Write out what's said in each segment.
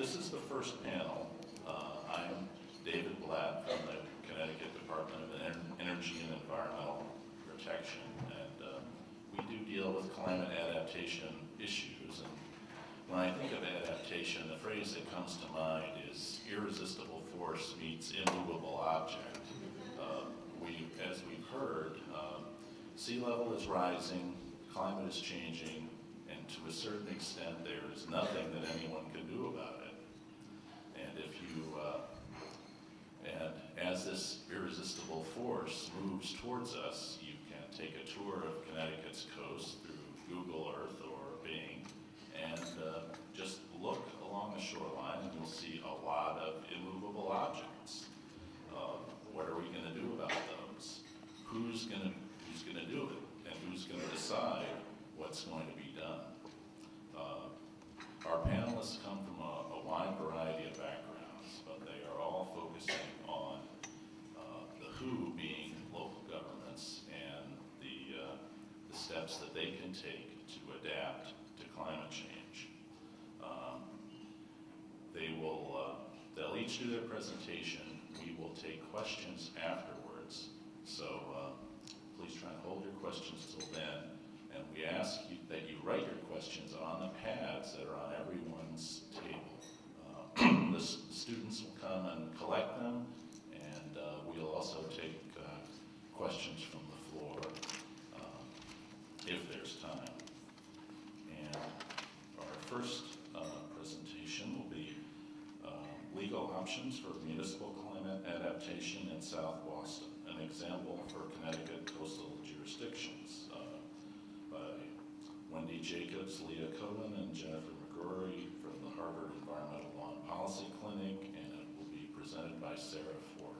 This is the first panel. I'm David Blatt from the Connecticut Department of Energy and Environmental Protection, and we do deal with climate adaptation issues. And when I think of adaptation, the phrase that comes to mind is irresistible force meets immovable object. As we've heard, sea level is rising, climate is changing, and to a certain extent there is nothing that anyone can do about it. And as this irresistible force moves towards us, you can take a tour of Connecticut's coast through Google Earth or Bing and just look along the shoreline and you'll see a lot of immovable objects. What are we going to do about those? Who's going to do it? And who's going to decide what's going to be done? Our panelists come from a wide variety of backgrounds, but they are all focusing on the who being local governments and the steps that they can take to adapt to climate change. They'll each do their presentation. We will take questions afterwards, so please try and hold your questions till then. And we ask you that you write your questions on the pads that are on everyone's table. The students will come and collect them, and we'll also take questions from the floor if there's time. And our first presentation will be legal options for municipal climate adaptation in South Boston, an example for Connecticut coastal jurisdictions, by Wendy Jacobs, Leah Cohen, and Jennifer McGrory from the Harvard Environmental Law and Policy Clinic, and it will be presented by Sarah Fort.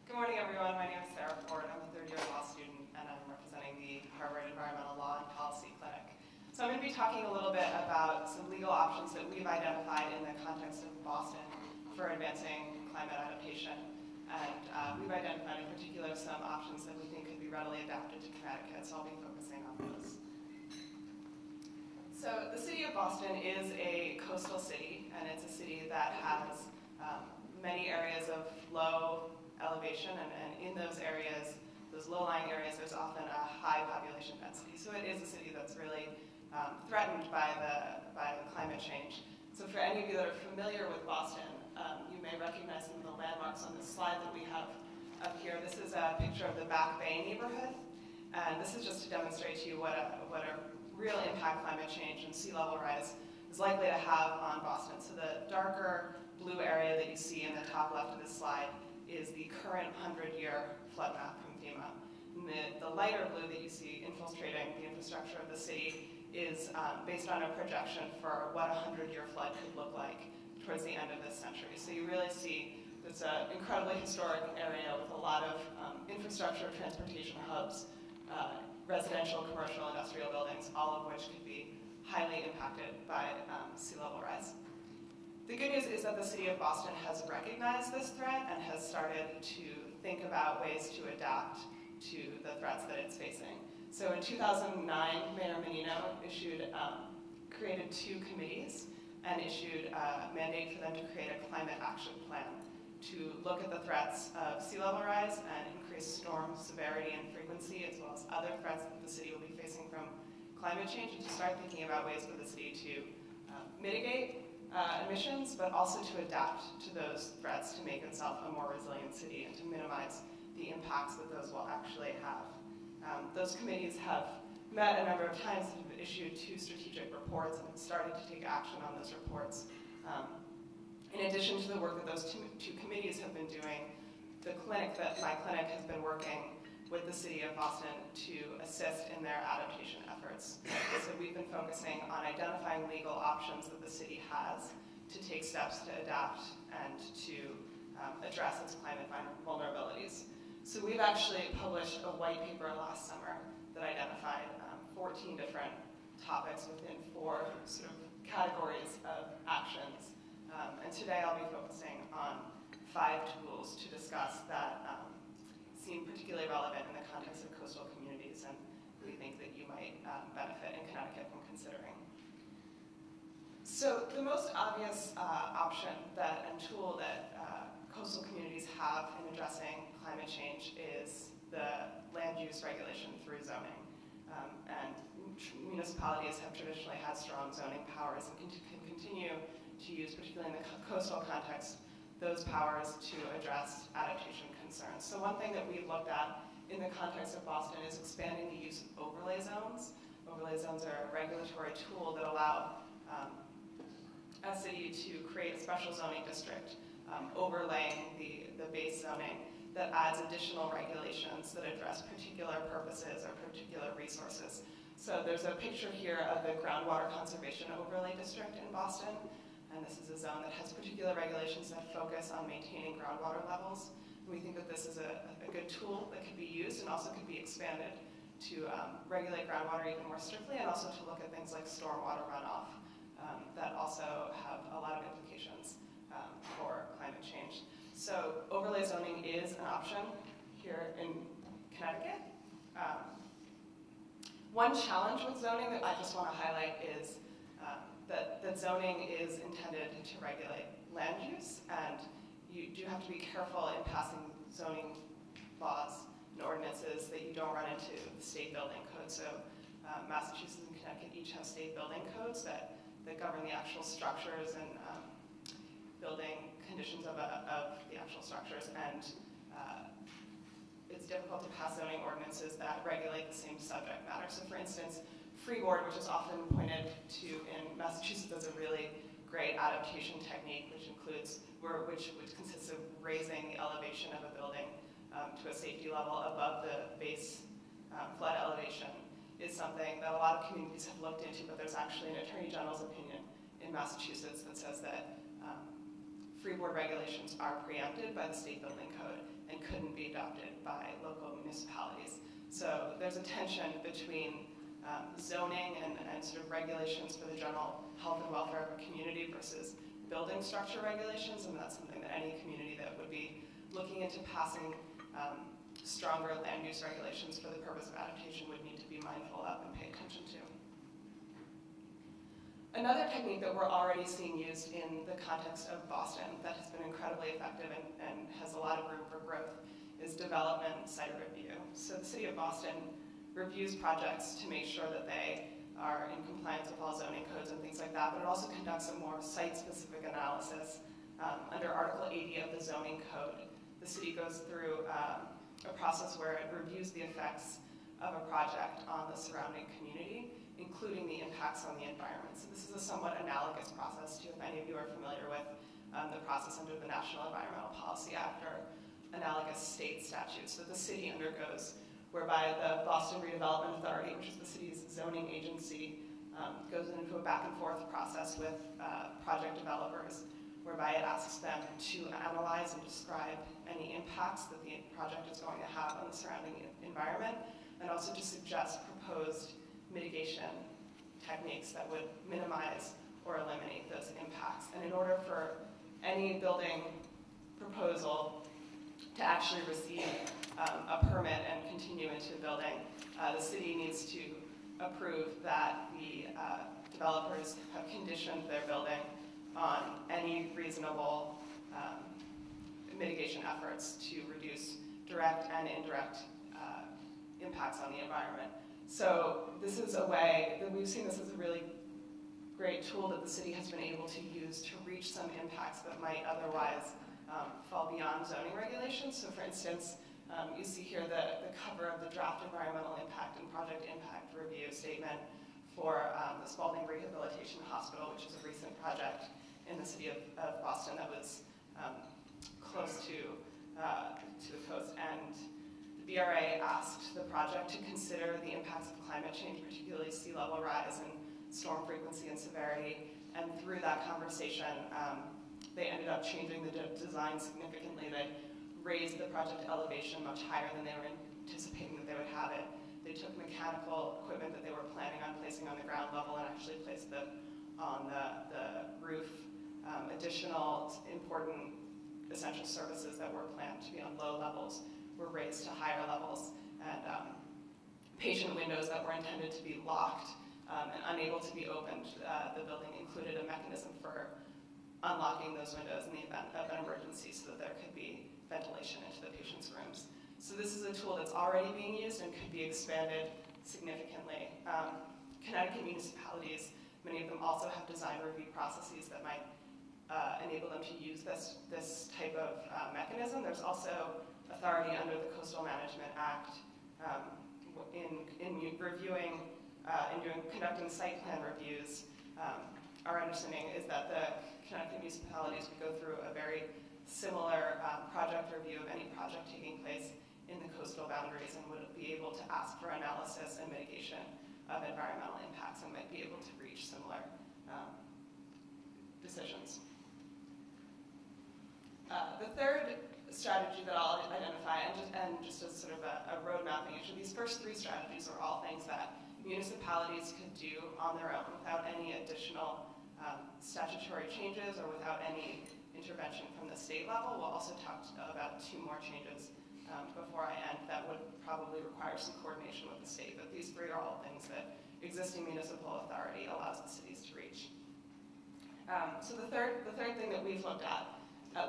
Good morning, everyone. My name is Sarah Ford. I'm a third-year law student, and I'm representing the Harvard Environmental Law and Policy Clinic. So I'm going to be talking a little bit about some legal options that we've identified in the context of Boston for advancing climate adaptation. And we've identified in particular some options that we think could be readily adapted to Connecticut, so I'll be focusing on those. So the city of Boston is a coastal city, and it's a city that has many areas of low elevation, and in those areas, those low-lying areas, there's often a high population density. So it is a city that's really threatened by the climate change. So for any of you that are familiar with Boston, you may recognize some of the landmarks on this slide that we have up here. This is a picture of the Back Bay neighborhood, and this is just to demonstrate to you what a real impact climate change and sea level rise is likely to have on Boston. So the darker blue area that you see in the top left of this slide is the current 100-year flood map from FEMA. And the lighter blue that you see infiltrating the infrastructure of the city is based on a projection for what a 100-year flood could look like towards the end of this century. So you really see it's an incredibly historic area with a lot of infrastructure, transportation hubs, residential, commercial, industrial buildings, all of which could be highly impacted by sea level rise. The good news is that the city of Boston has recognized this threat and has started to think about ways to adapt to the threats that it's facing. So in 2009, Mayor Menino created two committees and issued a mandate for them to create a climate action plan to look at the threats of sea level rise and increased storm severity and frequency, as well as other threats that the city will be facing from climate change, and to start thinking about ways for the city to mitigate emissions, but also to adapt to those threats to make itself a more resilient city and to minimize the impacts that those will actually have. Those committees have met a number of times and have issued 2 strategic reports and have started to take action on those reports. In addition to the work that those two committees have been doing, my clinic has been working with the city of Boston to assist in their adaptation efforts. So we've been focusing on identifying legal options that the city has to take steps to adapt and to address its climate vulnerabilities. So we've actually published a white paper last summer that identified 14 different topics within 4 sort of categories of actions And today I'll be focusing on 5 tools to discuss that seem particularly relevant in the context of coastal communities and we think that you might benefit in Connecticut from considering. So the most obvious option and tool that coastal communities have in addressing climate change is the land use regulation through zoning. And municipalities have traditionally had strong zoning powers and can continue to use, particularly in the coastal context, those powers to address adaptation concerns. So one thing that we've looked at in the context of Boston is expanding the use of overlay zones. Overlay zones are a regulatory tool that allow a city to create a special zoning district overlaying the base zoning that adds additional regulations that address particular purposes or particular resources. So there's a picture here of the groundwater conservation overlay district in Boston. And this is a zone that has particular regulations that focus on maintaining groundwater levels. We think that this is a good tool that could be used and also could be expanded to regulate groundwater even more strictly and also to look at things like stormwater runoff that also have a lot of implications for climate change. So overlay zoning is an option here in Connecticut. One challenge with zoning that I just want to highlight is that zoning is intended to regulate land use, and you do have to be careful in passing zoning laws and ordinances that you don't run into the state building code. So Massachusetts and Connecticut each have state building codes that govern the actual structures and building conditions of the actual structures, and it's difficult to pass zoning ordinances that regulate the same subject matter. So for instance, freeboard, which is often pointed to in Massachusetts as a really great adaptation technique, which consists of raising the elevation of a building to a safety level above the base flood elevation, is something that a lot of communities have looked into, but there's actually an Attorney General's opinion in Massachusetts that says that freeboard regulations are preempted by the state building code and couldn't be adopted by local municipalities. So there's a tension between zoning and sort of regulations for the general health and welfare of a community versus building structure regulations, and that's something that any community that would be looking into passing stronger land use regulations for the purpose of adaptation would need to be mindful of and pay attention to. Another technique that we're already seeing used in the context of Boston that has been incredibly effective and has a lot of room for growth is development site review. So the city of Boston reviews projects to make sure that they are in compliance with all zoning codes and things like that, but it also conducts a more site-specific analysis under Article 80 of the zoning code. The city goes through a process where it reviews the effects of a project on the surrounding community, including the impacts on the environment. So this is a somewhat analogous process to, if any of you are familiar with the process under the National Environmental Policy Act or analogous state statutes that the city undergoes, whereby the Boston Redevelopment Authority, which is the city's zoning agency, goes into a back and forth process with project developers, whereby it asks them to analyze and describe any impacts that the project is going to have on the surrounding environment, and also to suggest proposed mitigation techniques that would minimize or eliminate those impacts. And in order for any building proposal to actually receive a permit and continue into building, the city needs to approve that the developers have conditioned their building on any reasonable mitigation efforts to reduce direct and indirect impacts on the environment. So this is a way that we've seen this as a really great tool that the city has been able to use to reach some impacts that might otherwise fall beyond zoning regulations. So for instance, you see here the cover of the draft environmental impact and project impact review statement for the Spalding Rehabilitation Hospital, which is a recent project in the city of Boston that was close to the coast. And the BRA asked the project to consider the impacts of climate change, particularly sea level rise and storm frequency and severity. And through that conversation, they ended up changing the design significantly. They raised the project elevation much higher than they were anticipating that they would have it. They took mechanical equipment that they were planning on placing on the ground level and actually placed them on the roof additional important essential services that were planned to be on low levels were raised to higher levels, and patient windows that were intended to be locked and unable to be opened. The building included a mechanism for unlocking those windows in the event of an emergency so that there could be ventilation into the patient's rooms. So this is a tool that's already being used and could be expanded significantly. Connecticut municipalities, many of them also have design review processes that might enable them to use this type of mechanism. There's also authority under the Coastal Management Act in reviewing conducting site plan reviews. Our understanding is that the Connecticut municipalities would go through a very similar project review of any project taking place in the coastal boundaries and would be able to ask for analysis and mitigation of environmental impacts and might be able to reach similar decisions. The third strategy that I'll identify, and just as sort of a road mapping issue, these first three strategies are all things that municipalities could do on their own without any additional statutory changes or without any intervention from the state level. We'll also talk about two more changes before I end that would probably require some coordination with the state, but these three are all things that existing municipal authority allows the cities to reach. So the third thing that we've looked at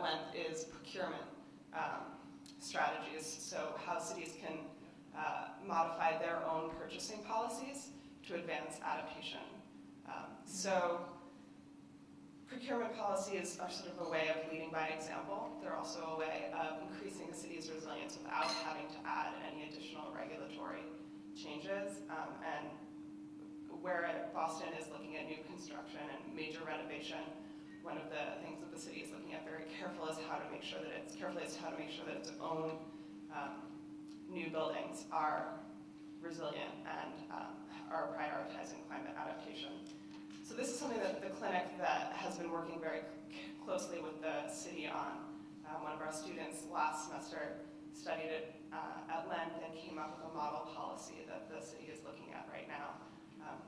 length is procurement strategies, so how cities can modify their own purchasing policies to advance adaptation. So procurement policies are sort of a way of leading by example. They're also a way of increasing the city's resilience without having to add any additional regulatory changes. And where Boston is looking at new construction and major renovation, one of the things that the city is looking at very carefully is how to make sure that its own new buildings are resilient and are prioritizing climate adaptation. So this is something that the clinic that has been working very closely with the city on. One of our students last semester studied it at length and came up with a model policy that the city is looking at right now.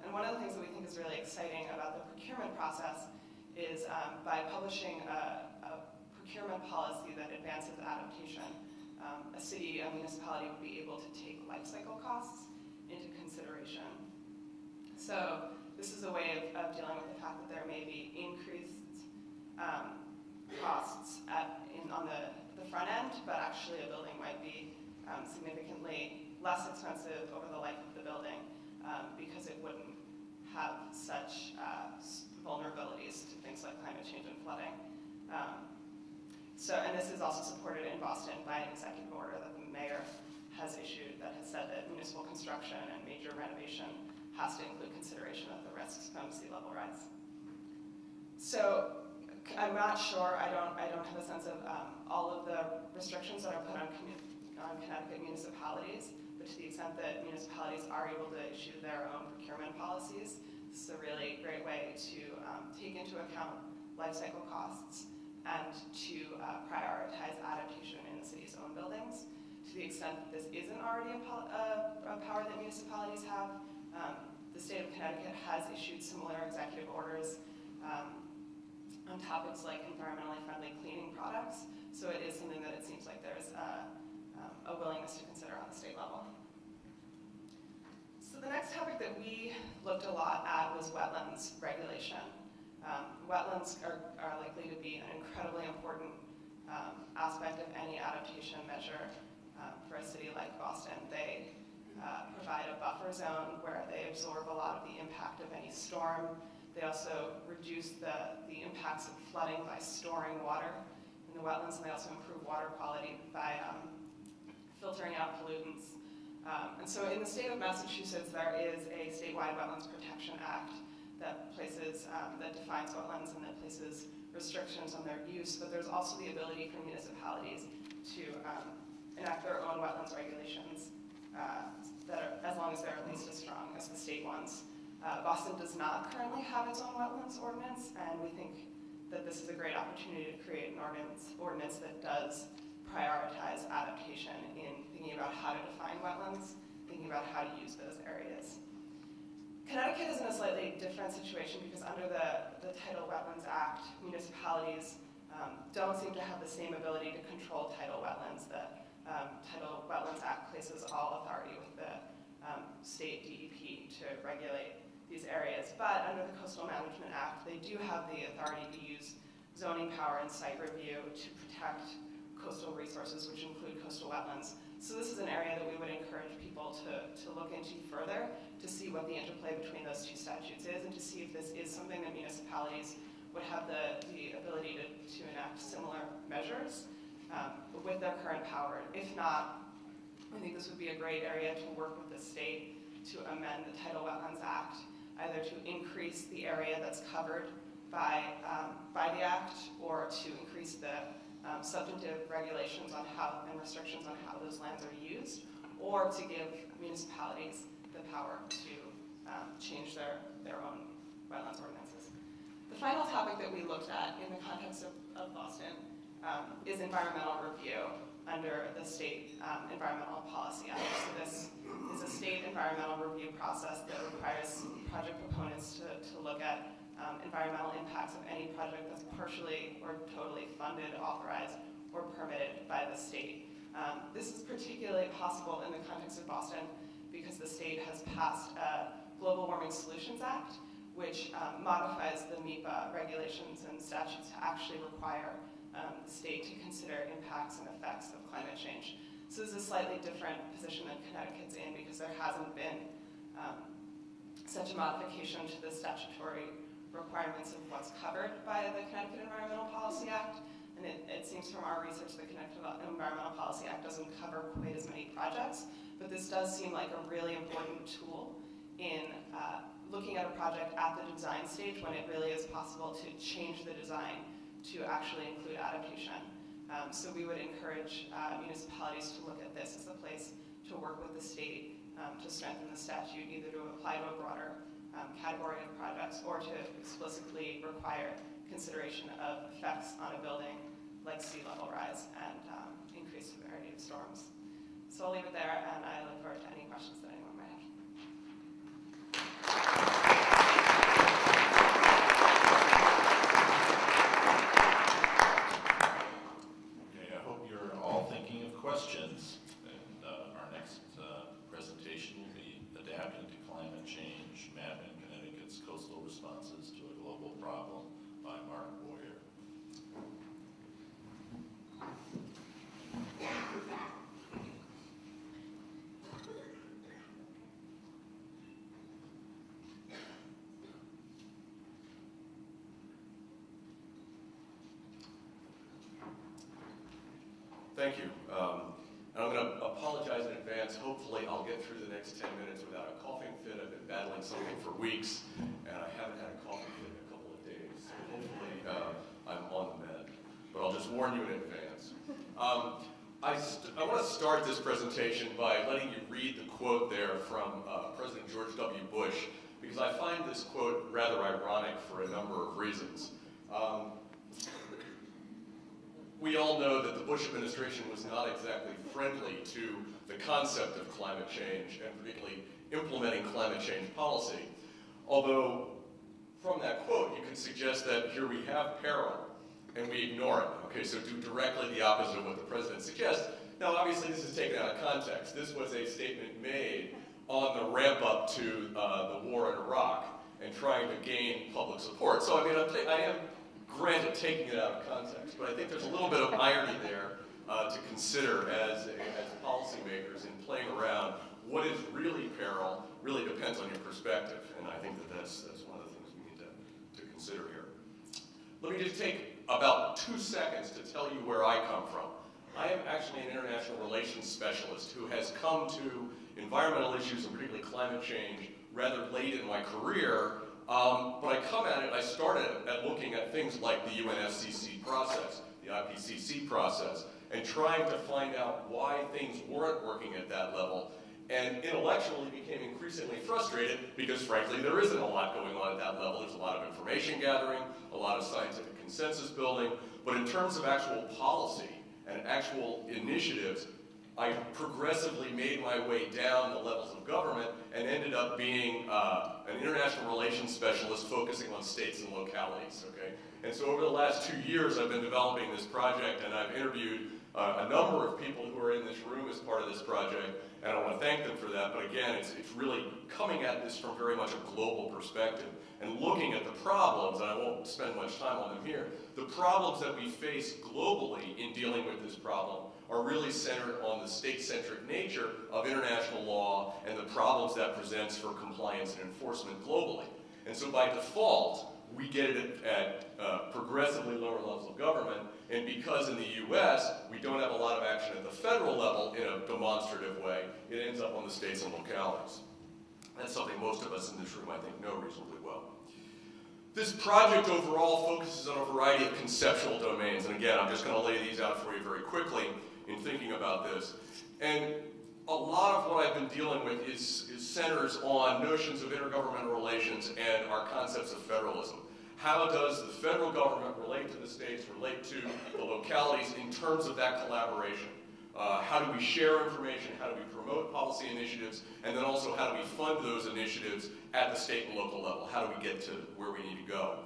And one of the things that we think is really exciting about the procurement process is by publishing a procurement policy that advances adaptation, a municipality would be able to take life cycle costs into consideration. So this is a way of dealing with the fact that there may be increased costs on the front end, but actually a building might be significantly less expensive over the life of the building because it wouldn't have such vulnerabilities to things like climate change and flooding. And this is also supported in Boston by an executive order that the mayor has issued that has said that municipal construction and major renovation has to include consideration of the risks from sea level rise. So I'm not sure, I don't have a sense of all of the restrictions that are put on Connecticut municipalities, but to the extent that municipalities are able to issue their own procurement policies, this is a really great way to take into account life cycle costs and to prioritize adaptation in the city's own buildings. To the extent that this isn't already a power that municipalities have, the state of Connecticut has issued similar executive orders on topics like environmentally friendly cleaning products. So it is something that it seems like there's a willingness to consider on the state level. So the next topic that we looked a lot at was wetlands regulation. Wetlands are likely to be an incredibly important aspect of any adaptation measure for a city like Boston. They provide a buffer zone where they absorb a lot of the impact of any storm. They also reduce the impacts of flooding by storing water in the wetlands, and they also improve water quality by filtering out pollutants. And so in the state of Massachusetts, there is a statewide Wetlands Protection Act that defines wetlands and that places restrictions on their use, but there's also the ability for municipalities to enact their own wetlands regulations as long as they're at least as strong as the state ones. Boston does not currently have its own wetlands ordinance, and we think that this is a great opportunity to create an ordinance that does prioritize adaptation in thinking about how to define wetlands, thinking about how to use those areas. Connecticut is in a slightly different situation because under the Tidal Wetlands Act, municipalities don't seem to have the same ability to control tidal wetlands. The Tidal Wetlands Act places all authority with the state DEP to regulate these areas. But under the Coastal Management Act, they do have the authority to use zoning power and site review to protect coastal resources, which include coastal wetlands. So this is an area that we would encourage people to look into further, to see what the interplay between those two statutes is, and to see if this is something that municipalities would have the ability to enact similar measures with their current power. If not, I think this would be a great area to work with the state to amend the Tidal Wetlands Act, either to increase the area that's covered by the act, or to increase the substantive regulations on how and restrictions on how those lands are used, or to give municipalities the power to change their own wetlands ordinances. The final topic that we looked at in the context of Boston is environmental review under the State Environmental Policy Act. So this is a state environmental review process that requires project proponents to look at environmental impacts of any project that's partially or totally funded, authorized, or permitted by the state. This is particularly possible in the context of Boston because the state has passed a Global Warming Solutions Act, which modifies the MEPA regulations and statutes to actually require the state to consider impacts and effects of climate change. So this is a slightly different position than Connecticut's in because there hasn't been such a modification to the statutory requirements of what's covered by the Connecticut Environmental Policy Act. And it seems from our research the Connecticut Environmental Policy Act doesn't cover quite as many projects, but this does seem like a really important tool in looking at a project at the design stage when it really is possible to change the design to actually include adaptation. So we would encourage municipalities to look at this as a place to work with the state to strengthen the statute, either to apply to a broader category of projects or to explicitly require consideration of effects on a building like sea level rise and increased severity of storms. So I'll leave it there, and I look forward to any questions that anyone might have. Okay, I hope you're all thinking of questions. And our next presentation will be Adapting to Climate Change, Mapping Connecticut's Coastal Responses to a Global Problem by Mark Boyer. Thank you. And I'm going to apologize in advance. Hopefully I'll get through the next 10 minutes without a coughing fit. I've been battling something for weeks, and I haven't had a coughing fit in a couple of days. So hopefully I'm on the mend. But I'll just warn you in advance. I want to start this presentation by letting you read the quote there from President George W. Bush, because I find this quote rather ironic for a number of reasons. We all know that the Bush administration was not exactly friendly to the concept of climate change, and particularly implementing climate change policy. Although, from that quote, you could suggest that here we have peril, and we ignore it. Okay, so do directly the opposite of what the president suggests. Now, obviously, this is taken out of context. This was a statement made on the ramp up to the war in Iraq and trying to gain public support. So, I mean, I am granted taking it out of context, but I think there's a little bit of irony there to consider as policymakers in playing around. What is really peril really depends on your perspective, and I think that's one of the things we need to consider here. Let me just take about 2 seconds to tell you where I come from. I am actually an international relations specialist who has come to environmental issues, and particularly climate change, rather late in my career. But I come at it, I started at looking at things like the UNFCCC process, the IPCC process, and trying to find out why things weren't working at that level. And intellectually became increasingly frustrated because, frankly, there isn't a lot going on at that level. There's a lot of information gathering, a lot of scientific consensus building, but in terms of actual policy and actual initiatives, I progressively made my way down the levels of government and ended up being an international relations specialist focusing on states and localities, okay? And so over the last 2 years, I've been developing this project, and I've interviewed a number of people who are in this room as part of this project, and I want to thank them for that. But again, it's really coming at this from very much a global perspective and looking at the problems, and I won't spend much time on them here, the problems that we face globally in dealing with this problem are really centered on the state-centric nature of international law and the problems that presents for compliance and enforcement globally. And so by default, we get it at progressively lower levels of government, and because in the US, we don't have a lot of action at the federal level in a demonstrative way, it ends up on the states and localities. That's something most of us in this room, I think, know reasonably well. This project overall focuses on a variety of conceptual domains, and again, I'm just going to lay these out for you very quickly in thinking about this. And a lot of what I've been dealing with is centers on notions of intergovernmental relations and our concepts of federalism. How does the federal government relate to the states, relate to the localities in terms of that collaboration? How do we share information? How do we promote policy initiatives? And then also, how do we fund those initiatives at the state and local level? How do we get to where we need to go?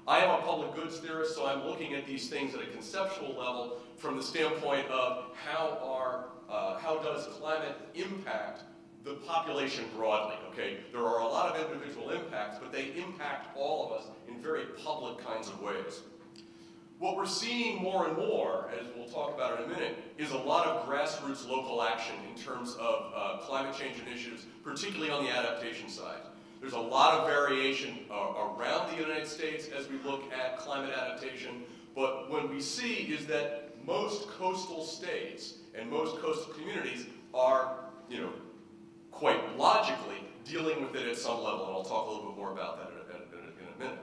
I am a public goods theorist, so I'm looking at these things at a conceptual level from the standpoint of how does climate impact the population broadly, okay? There are a lot of individual impacts, but they impact all of us in very public kinds of ways. What we're seeing more and more, as we'll talk about in a minute, is a lot of grassroots local action in terms of climate change initiatives, particularly on the adaptation side. There's a lot of variation around the United States as we look at climate adaptation, but what we see is that most coastal states and most coastal communities are, quite logically dealing with it at some level, and I'll talk a little bit more about that in a minute.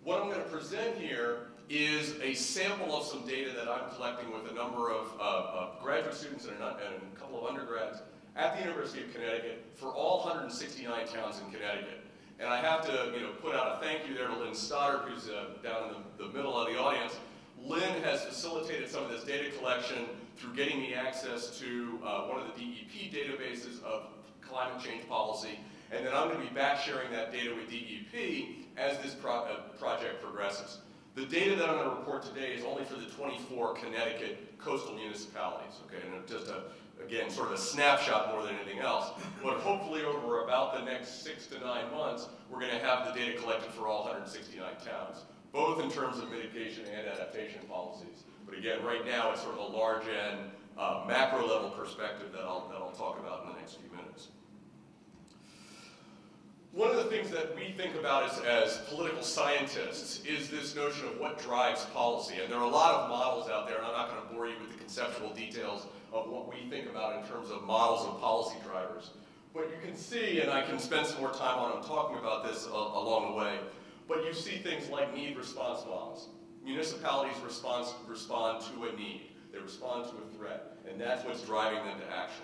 What I'm going to present here is a sample of some data that I'm collecting with a number of graduate students and a couple of undergrads at the University of Connecticut for all 169 towns in Connecticut. And I have to put out a thank you there to Lynn Stoddard, who's down in the middle of the audience. Lynn has facilitated some of this data collection through getting me access to one of the DEP databases of climate change policy, and then I'm going to be back sharing that data with DEP as this project progresses. The data that I'm going to report today is only for the 24 Connecticut coastal municipalities, okay, and just again, sort of a snapshot more than anything else, but hopefully over about the next 6 to 9 months, we're going to have the data collected for all 169 towns, both in terms of mitigation and adaptation policies. But again, right now, it's sort of a large and macro level perspective that I'll talk about in the next few minutes. One of the things that we think about as political scientists is this notion of what drives policy. And there are a lot of models out there, and I'm not going to bore you with the conceptual details of what we think about in terms of models of policy drivers. But you can see, and I can spend some more time on talking about this along the way, but you see things like need response models. Municipalities respond to a need. They respond to a threat, and that's what's driving them to action.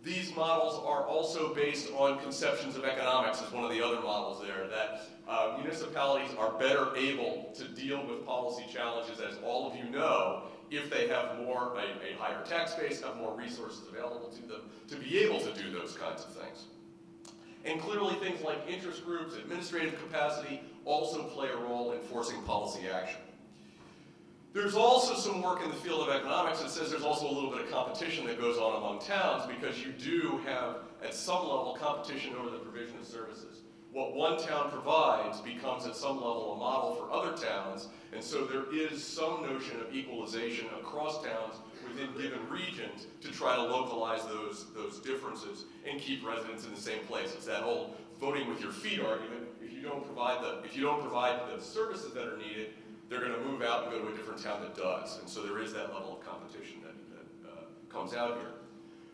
These models are also based on conceptions of economics as one of the other models there, that municipalities are better able to deal with policy challenges, as all of you know, if they have a higher tax base, have more resources available to them to be able to do those kinds of things. And clearly things like interest groups, administrative capacity also play a role in forcing policy action. There's also some work in the field of economics that says there's also a little bit of competition that goes on among towns, because you do have, at some level, competition over the provision of services. What one town provides becomes, at some level, a model for other towns, and so there is some notion of equalization across towns within given regions to try to localize those differences and keep residents in the same place. It's that old voting with your feet argument. If you don't provide the services that are needed, they're going to move out and go to a different town that does. And so there is that level of competition that comes out here.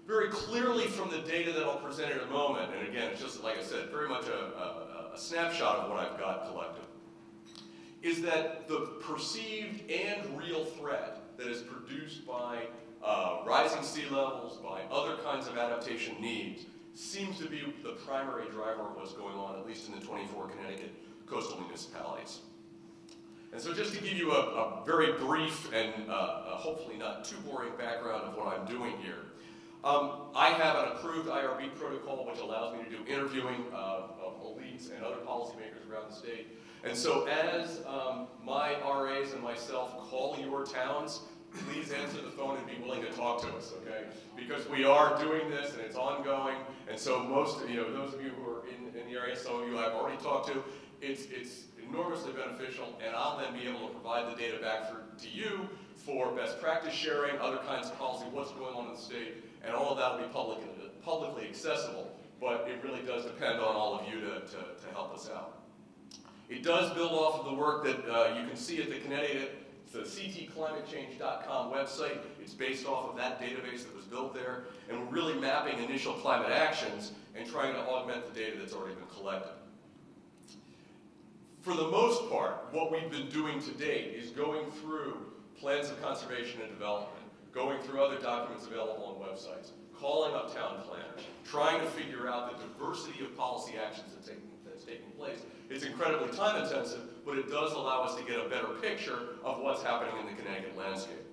Very clearly from the data that I'll present in a moment, and again, it's just, like I said, very much a snapshot of what I've got collected, is that the perceived and real threat that is produced by rising sea levels, by other kinds of adaptation needs, seems to be the primary driver of what's going on, at least in the 24 Connecticut coastal municipalities. And so just to give you a very brief and hopefully not too boring background of what I'm doing here, I have an approved IRB protocol which allows me to do interviewing of elites and other policymakers around the state. And so as my RAs and myself call your towns, please answer the phone and be willing to talk to us, okay? Because we are doing this and it's ongoing, and so most, those of you who are in the area, some of you I've already talked to, it's enormously beneficial, and I'll then be able to provide the data back to you for best practice sharing, other kinds of policy, what's going on in the state, and all of that will be publicly accessible, but it really does depend on all of you to help us out. It does build off of the work that you can see at the Connecticut, the ctclimatechange.com website. It's based off of that database that was built there, and we're really mapping initial climate actions and trying to augment the data that's already been collected. For the most part, what we've been doing to date is going through plans of conservation and development, going through other documents available on websites, calling up town planners, trying to figure out the diversity of policy actions that's taking place. It's incredibly time intensive, but it does allow us to get a better picture of what's happening in the Connecticut landscape.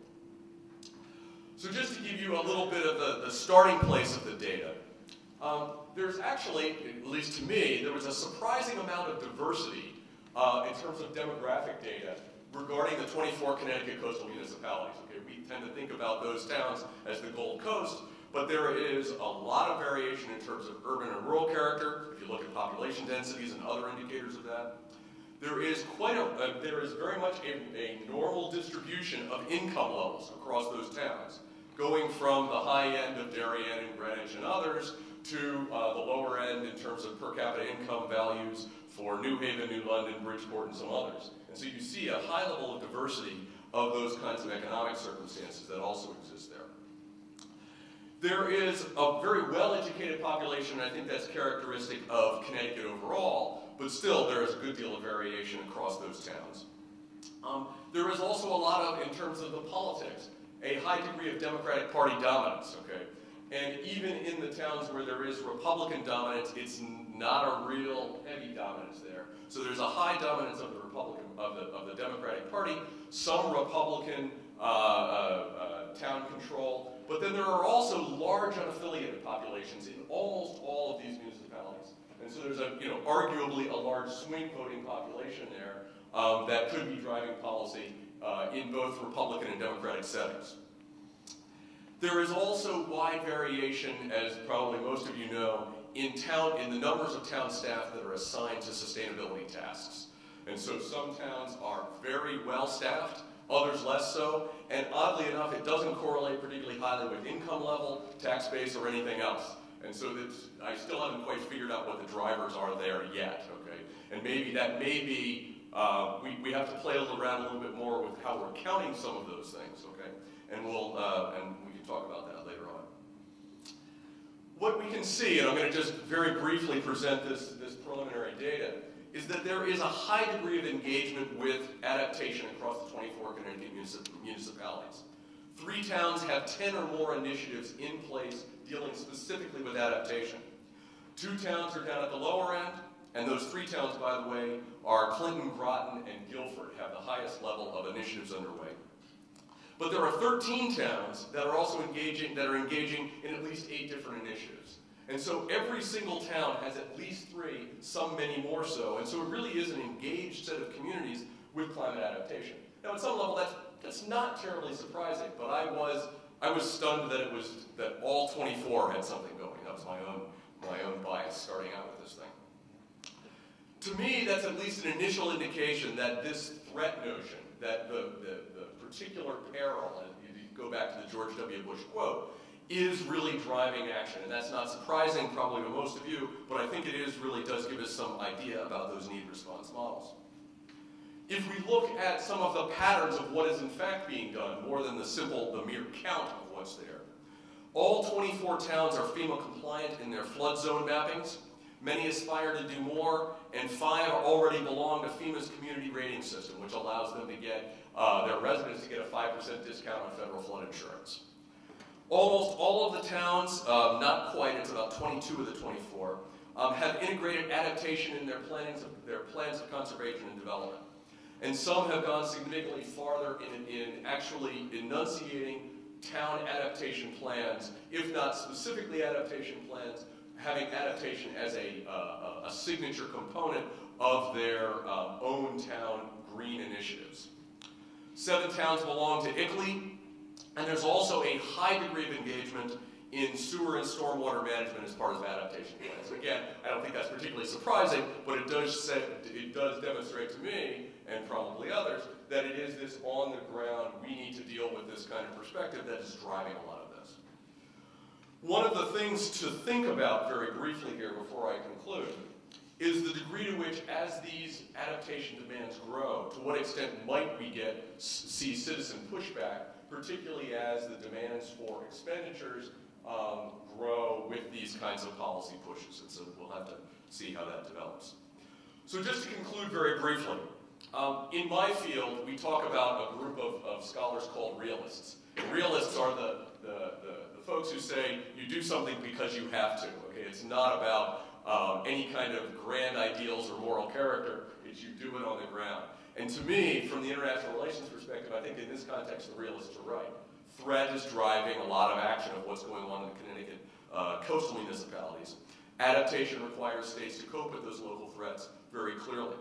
So just to give you a little bit of the starting place of the data, there's actually, at least to me, there was a surprising amount of diversity in terms of demographic data regarding the 24 Connecticut coastal municipalities. Okay, we tend to think about those towns as the Gold Coast, but there is a lot of variation in terms of urban and rural character. If you look at population densities and other indicators of that, there is very much a normal distribution of income levels across those towns, going from the high end of Darien and Greenwich and others to the lower end in terms of per capita income values for New Haven, New London, Bridgeport, and some others. And so you see a high level of diversity of those kinds of economic circumstances that also exist there. There is a very well-educated population, and I think that's characteristic of Connecticut overall, but still there is a good deal of variation across those towns. There is also a lot of, in terms of the politics, a high degree of Democratic Party dominance, okay? And even in the towns where there is Republican dominance, it's not a real heavy dominance there. So there's a high dominance of the Democratic Party, some Republican town control, but then there are also large unaffiliated populations in almost all of these municipalities. And so there's arguably a large swing voting population there that could be driving policy in both Republican and Democratic settings. There is also wide variation, as probably most of you know, in the numbers of town staff that are assigned to sustainability tasks. And so some towns are very well staffed, others less so, and oddly enough, it doesn't correlate particularly highly with income level, tax base, or anything else. And so I still haven't quite figured out what the drivers are there yet, okay? And maybe that may be, we have to play around a little bit more with how we're counting some of those things, okay? And we can talk about that later on. What we can see, and I'm going to just very briefly present this preliminary data, is that there is a high degree of engagement with adaptation across the 24 Connecticut municipalities. 3 towns have 10 or more initiatives in place dealing specifically with adaptation. 2 towns are down at the lower end, and those 3 towns, by the way, are Clinton, Groton, and Guilford, have the highest level of initiatives underway. But there are 13 towns that are also engaging in at least 8 different initiatives. And so every single town has at least 3, some many more so, and so it really is an engaged set of communities with climate adaptation. Now at some level that's not terribly surprising, but I was stunned that all 24 had something going. That was my own bias starting out with this thing. To me, that's at least an initial indication that this threat notion, that the particular peril, and if you go back to the George W. Bush quote, is really driving action. And that's not surprising probably to most of you, but I think it really does give us some idea about those need response models. If we look at some of the patterns of what is in fact being done, more than the mere count of what's there, all 24 towns are FEMA compliant in their flood zone mappings. Many aspire to do more, and 5 already belong to FEMA's community rating system, which allows them to get their residents to get a 5% discount on federal flood insurance. Almost all of the towns, not quite, it's about 22 of the 24, have integrated adaptation in their plans of conservation and development. And some have gone significantly farther in actually enunciating town adaptation plans, if not specifically adaptation plans, having adaptation as a signature component of their own town green initiatives. 7 towns belong to ICLEI, and there's also a high degree of engagement in sewer and stormwater management as part of adaptation plans. Again, I don't think that's particularly surprising, but it does demonstrate to me, and probably others, that it is this on the ground, we need to deal with this kind of perspective that is driving a lot of this. One of the things to think about very briefly here before I conclude is the degree to which, as these adaptation demands grow, to what extent might we see citizen pushback, particularly as the demands for expenditures grow with these kinds of policy pushes. And so we'll have to see how that develops. So just to conclude very briefly, in my field, we talk about a group of scholars called realists. And realists are the folks who say you do something because you have to. Okay, it's not about any kind of grand ideals or moral character. It's you do it on the ground. And to me, from the international relations perspective, I think in this context the realists are right. Threat is driving a lot of action of what's going on in the Connecticut coastal municipalities. Adaptation requires states to cope with those local threats very clearly.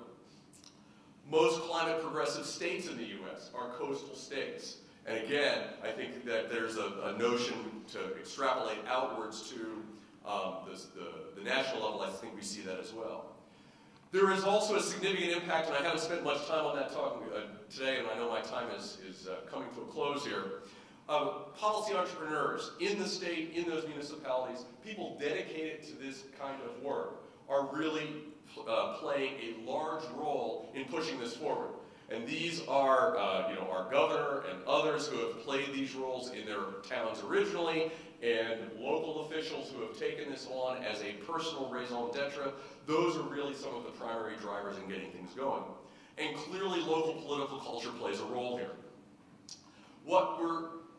Most climate progressive states in the U.S. are coastal states. And again, I think that there's a notion to extrapolate outwards to the national level. I think we see that as well. There is also a significant impact, and I haven't spent much time on that talking today, and I know my time is coming to a close here. Policy entrepreneurs in the state, in those municipalities, people dedicated to this kind of work are really playing a large role in pushing this forward. And these are, our governor and others who have played these roles in their towns originally, and local officials who have taken this on as a personal raison d'etre. Those are really some of the primary drivers in getting things going. And clearly local political culture plays a role here.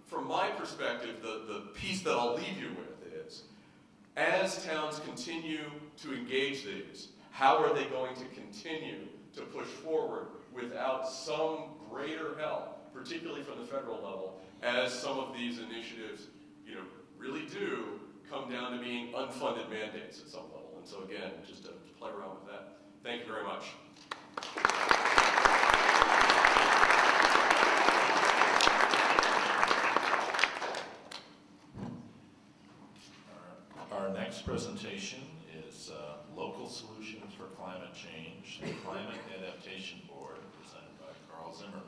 From my perspective, the piece that I'll leave you with is, as towns continue to engage these, how are they going to continue to push forward without some greater help, particularly from the federal level, as some of these initiatives, really do come down to being unfunded mandates at some level. And so again, just to play around with that. Thank you very much. Our next presentation is Local Solutions for Climate Change, the Climate Adaptation Board, presented by Carl Zimmerman.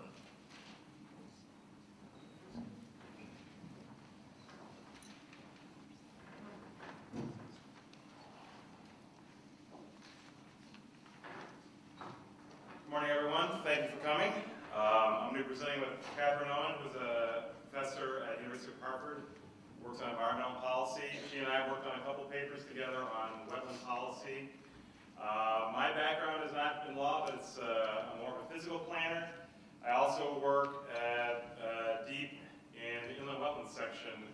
Good morning, everyone. Thank you for coming. I'm going to be presenting with Catherine Owen, who's a professor at the University of Hartford, works on environmental policy. She and I worked on a couple papers together on wetland policy. My background is not in law, but it's I'm more of a physical planner. I also work at deep in the inland wetlands section.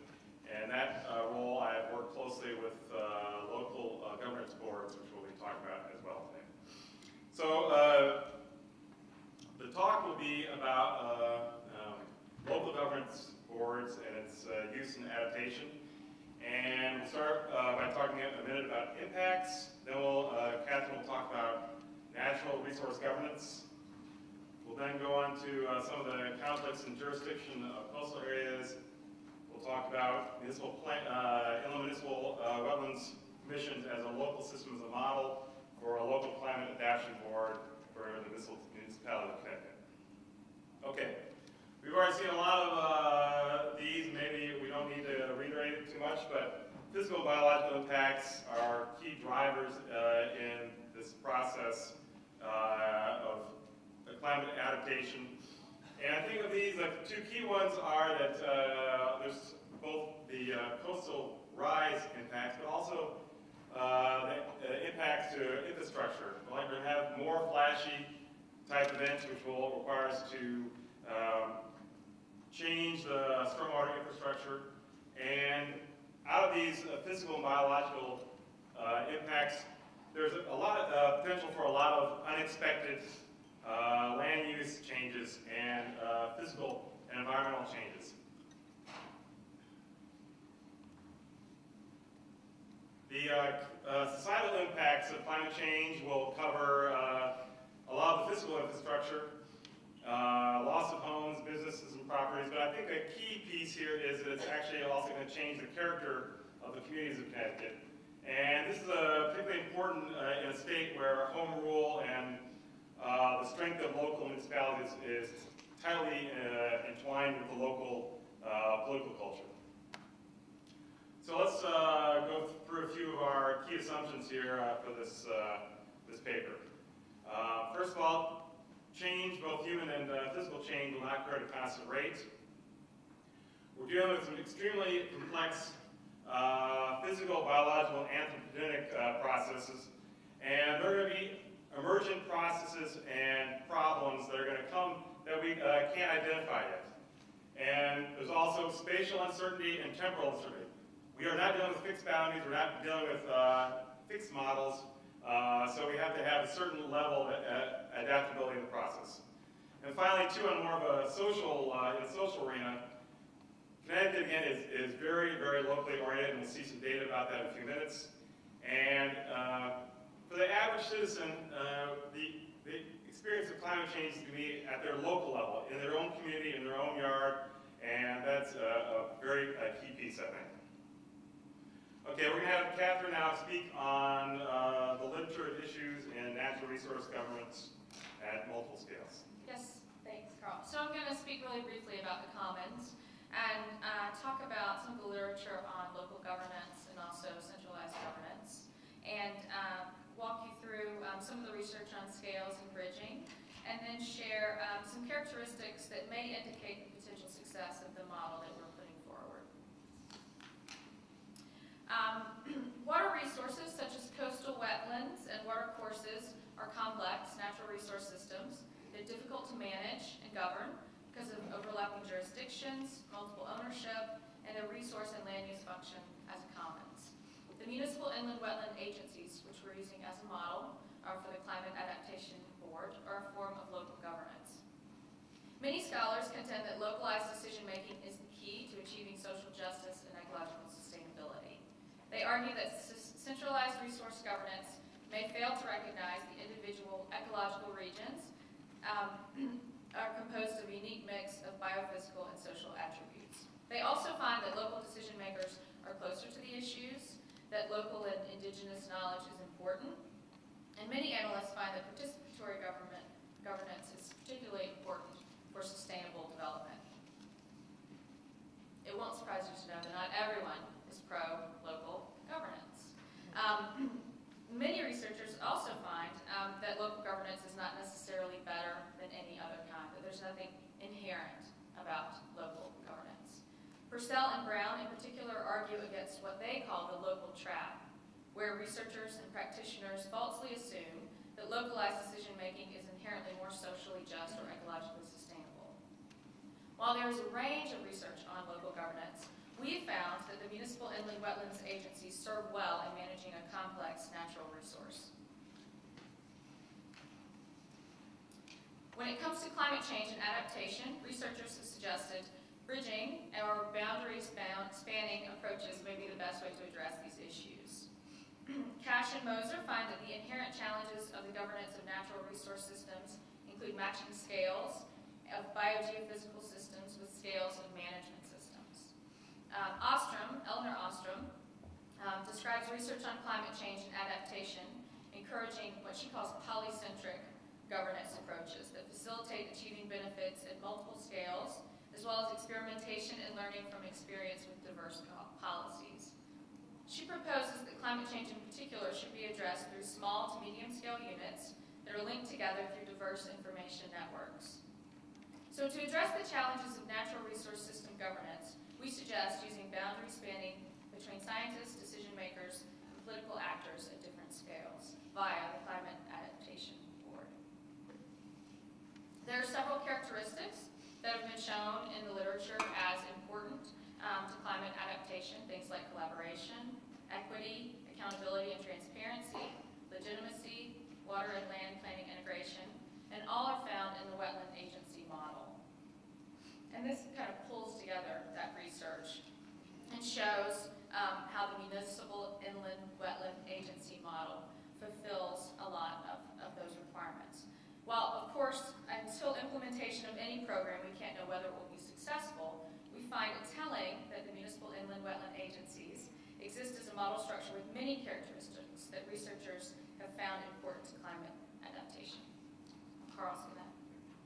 And that role, I've worked closely with local governance boards, which we'll be talking about as well today. So the talk will be about local governance boards and its use and adaptation. And we'll start by talking a minute about impacts. Then Catherine will talk about natural resource governance. We'll then go on to some of the conflicts in jurisdiction of coastal areas. We'll talk about inland municipal wetlands commissions as a local system, as a model for a local climate adaptation board for the municipality of Connecticut. Okay, we've already seen a lot of these. Maybe we don't need to reiterate it too much, but physical and biological impacts are key drivers in this process of climate adaptation. And I think of these, like the two key ones are that there's both the coastal rise impacts, but also the impacts to infrastructure. Like we're going to have more flashy type events, which will require us to change the stormwater infrastructure. And out of these physical and biological impacts, there's a lot of potential for a lot of unexpected land use changes, and physical and environmental changes. The societal impacts of climate change will cover a lot of the physical infrastructure, loss of homes, businesses, and properties, but I think a key piece here is that it's actually also going to change the character of the communities of Connecticut. And this is particularly important in a state where home rule and the strength of local municipalities is tightly entwined with the local political culture. So let's go through a few of our key assumptions here for this paper. First of all, change, both human and physical change, will not occur at a constant rate. We're dealing with some extremely complex physical, biological, and anthropogenic processes, and there are going to be emergent processes and problems that are going to come that we can't identify yet. And there's also spatial uncertainty and temporal uncertainty. We are not dealing with fixed boundaries, we're not dealing with fixed models, so we have to have a certain level of adaptability in the process. And finally, too, on more of a social, in the social arena, Connecticut, again, is very, very locally oriented, and we'll see some data about that in a few minutes. And for the average citizen, the experience of climate change is going to be at their local level, in their own community, in their own yard, and that's a very key piece, I think. Okay, we're going to have Catherine now speak on the literature issues in natural resource governance at multiple scales. Yes, thanks, Carl. So I'm going to speak really briefly about the commons and talk about some of the literature on local governance and also centralized governance, and walk you through some of the research on scales and bridging, and then share some characteristics that may indicate the potential success of the model that we're putting forward. Water resources such as coastal wetlands and water courses are complex natural resource systems. They're difficult to manage and govern because of overlapping jurisdictions, multiple ownership, and their resource and land use function as commons. The municipal inland wetland agencies, which we're using as a model, are for the Climate Adaptation Board, are a form of local governance. Many scholars contend that localized decision-making is the key to achieving social justice and ecological sustainability. They argue that centralized resource governance may fail to recognize the individual ecological regions are composed of a unique mix of biophysical and social attributes. They also find that local decision makers are closer to the issues, that local and indigenous knowledge is important, and many analysts find that participatory governance is particularly important for sustainable development. It won't surprise you to know that not everyone is pro-local governance. Many researchers also find that local governance is not necessarily better than any other kind, that there's nothing inherent about local governance. Purcell and Brown in particular argue against what they call the local trap, where researchers and practitioners falsely assume that localized decision-making is inherently more socially just or ecologically sustainable. While there is a range of research on local governance, we have found that the municipal inland wetlands agencies serve well in managing a complex natural resource. When it comes to climate change and adaptation, researchers have suggested bridging or boundary-spanning approaches may be the best way to address these issues. Cash and Moser find that the inherent challenges of the governance of natural resource systems include matching scales of biogeophysical systems with scales of management systems. Eleanor Ostrom, describes research on climate change and adaptation, encouraging what she calls polycentric governance approaches that facilitate achieving benefits at multiple scales, as well as experimentation and learning from experience with diverse policies. She proposes that climate change in particular should be addressed through small to medium scale units that are linked together through diverse information networks. So to address the challenges of natural resource system governance, we suggest using boundary spanning between scientists, decision makers, and political actors at different scales via the Climate Adaptation Board. There are several characteristics that have been shown in the literature as important to climate adaptation, things like collaboration, equity, accountability and transparency, legitimacy, water and land planning integration, and all are And this kind of pulls together that research and shows how the Municipal Inland Wetland Agency model fulfills a lot of those requirements. While, of course, until implementation of any program, we can't know whether it will be successful, we find it telling that the Municipal Inland Wetland Agencies exist as a model structure with many characteristics that researchers have found important to climate adaptation. Carl's going to.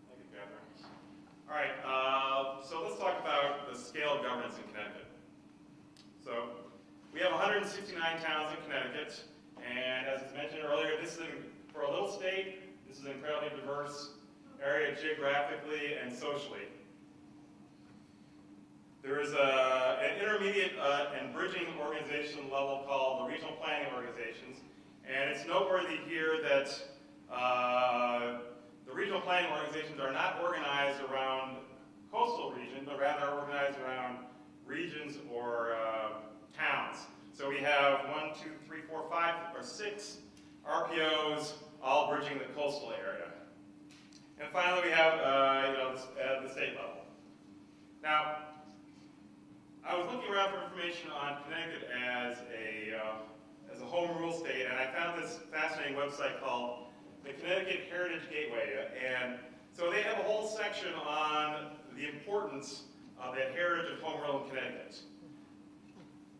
Thank you, Catherine. All right, so let's talk about the scale of governance in Connecticut. So we have 169 towns in Connecticut, and as was mentioned earlier, this is for a little state, this is an incredibly diverse area geographically and socially. There is an intermediate and bridging organization level called the regional planning organizations, and it's noteworthy here that the regional planning organizations are not organized around coastal region, but rather organized around regions or towns. So we have 1, 2, 3, 4, 5, or 6 RPOs all bridging the coastal area. And finally, we have at the state level. Now, I was looking around for information on Connecticut as a home rule state, and I found this fascinating website called the Connecticut Heritage Gateway. And so they have a whole section on the importance of that heritage of home rule in Connecticut.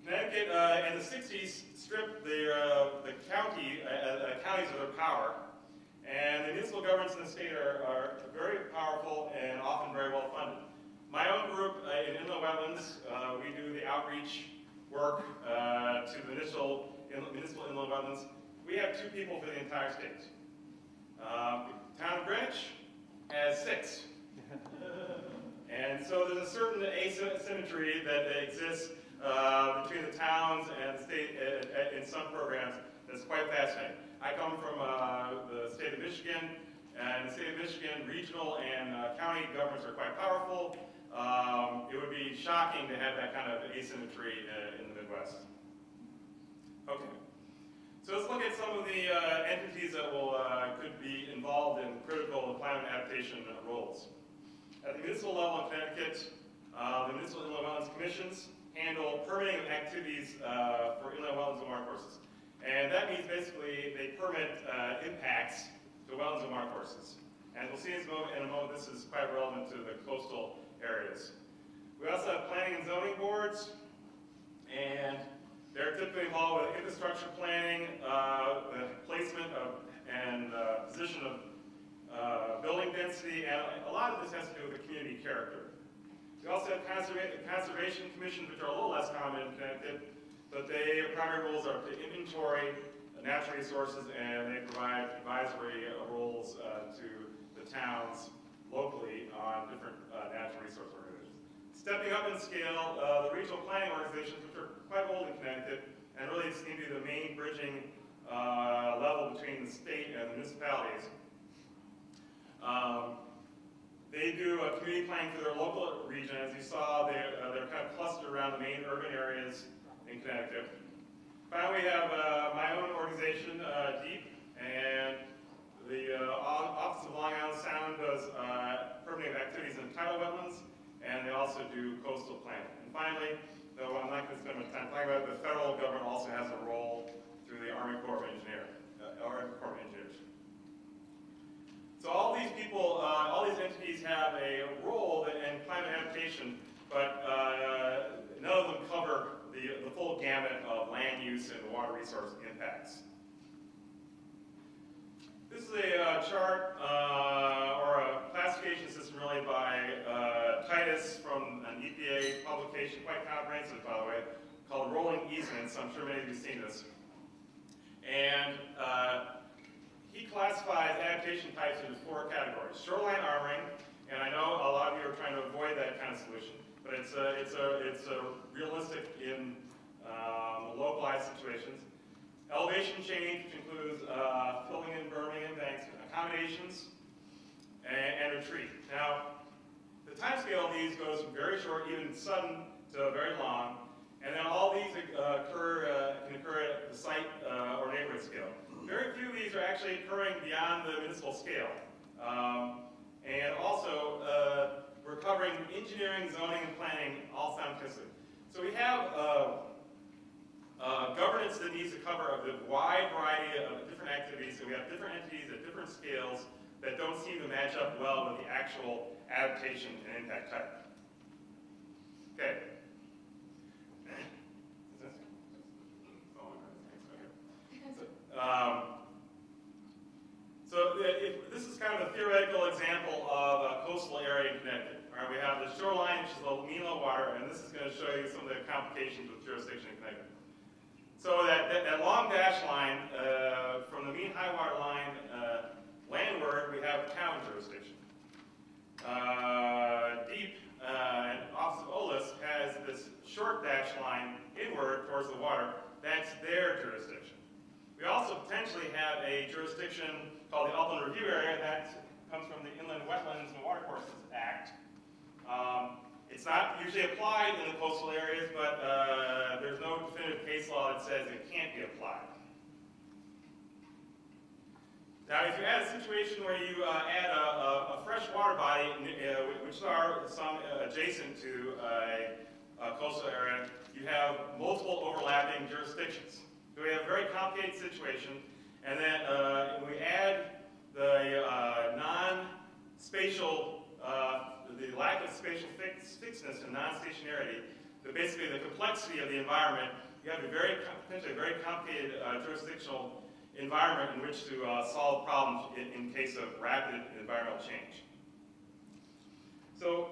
Connecticut in the 60s stripped the counties of their power, and the municipal governments in the state are very powerful and often very well funded. My own group in inland wetlands, we do the outreach work to the municipal inland wetlands. We have 2 people for the entire state. The town of Greenwich has 6. And so there's a certain asymmetry that exists between the towns and the state in some programs that's quite fascinating. I come from the state of Michigan, and in the state of Michigan, regional and county governments are quite powerful. It would be shocking to have that kind of asymmetry in the Midwest. Okay, so let's look at some of the entities that could be involved in critical climate adaptation roles. At the municipal level in Connecticut, the Municipal Inland Wetlands Commissions handle permitting activities for inland wetlands and watercourses. And that means basically they permit impacts to wetlands and watercourses. And we'll see in a moment this is quite relevant to the coastal areas. We also have planning and zoning boards, and they're typically involved with infrastructure planning, the placement of and position of building density, and a lot of this has to do with the community character. We also have conservation commissions, which are a little less common in Connecticut, but their primary roles are to inventory natural resources, and they provide advisory roles to the towns locally on different natural resource organizations. Stepping up in scale, the regional planning organizations, which are quite old in Connecticut, and really seem to be the main bridging level between the state and the municipalities. They do community planning for their local region. As you saw, they're kind of clustered around the main urban areas in Connecticut. Finally, we have my own organization, DEEP, and the Office of Long Island Sound does permitting activities in tidal wetlands, and they also do coastal planning. And finally, though I'm not going to spend much time talking about it, the federal government also has a role through the Army Corps of Engineers. So all these people, all these entities have a role in climate adaptation, but none of them cover the full gamut of land use and water resource impacts. This is a chart or a classification system really by Titus from an EPA publication, quite comprehensive by the way, called Rolling Easements. I'm sure many of you have seen this. And he classifies adaptation types into 4 categories. Shoreline armoring, and I know a lot of you are trying to avoid that kind of solution, but it's realistic in localized situations. Elevation change, which includes filling in, berming, embanks, accommodations, and retreat. Now, the time scale of these goes from very short, even sudden, to very long, and then all these can occur at the site or neighborhood scale. Very few of these are actually occurring beyond the municipal scale. And also, we're covering in engineering, zoning, and planning all sound consistent. So we have governance that needs to cover a wide variety of different activities, and we have different entities at different scales that don't seem to match up well with the actual adaptation and impact type. Okay. This is kind of a theoretical example of a coastal area in Connecticut. All right, we have the shoreline, which is the mean low water, and this is going to show you some of the complications with jurisdiction in Connecticut. So that long dash line, from the mean high water line landward, we have town jurisdiction. Deep and opposite Olis has this short dash line inward towards the water. That's their jurisdiction. We also potentially have a jurisdiction called the Upland Review Area that comes from the Inland Wetlands and Watercourses Act. It's not usually applied in the coastal areas, but there's no definitive case law that says it can't be applied. Now, if you add a situation where you add a fresh water body, which are some adjacent to a coastal area, you have multiple overlapping jurisdictions. So we have a very complicated situation, and then when we add the non-spatial, the lack of spatial fixedness and non-stationarity, basically the complexity of the environment, you have a potentially very complicated jurisdictional environment in which to solve problems in case of rapid environmental change. So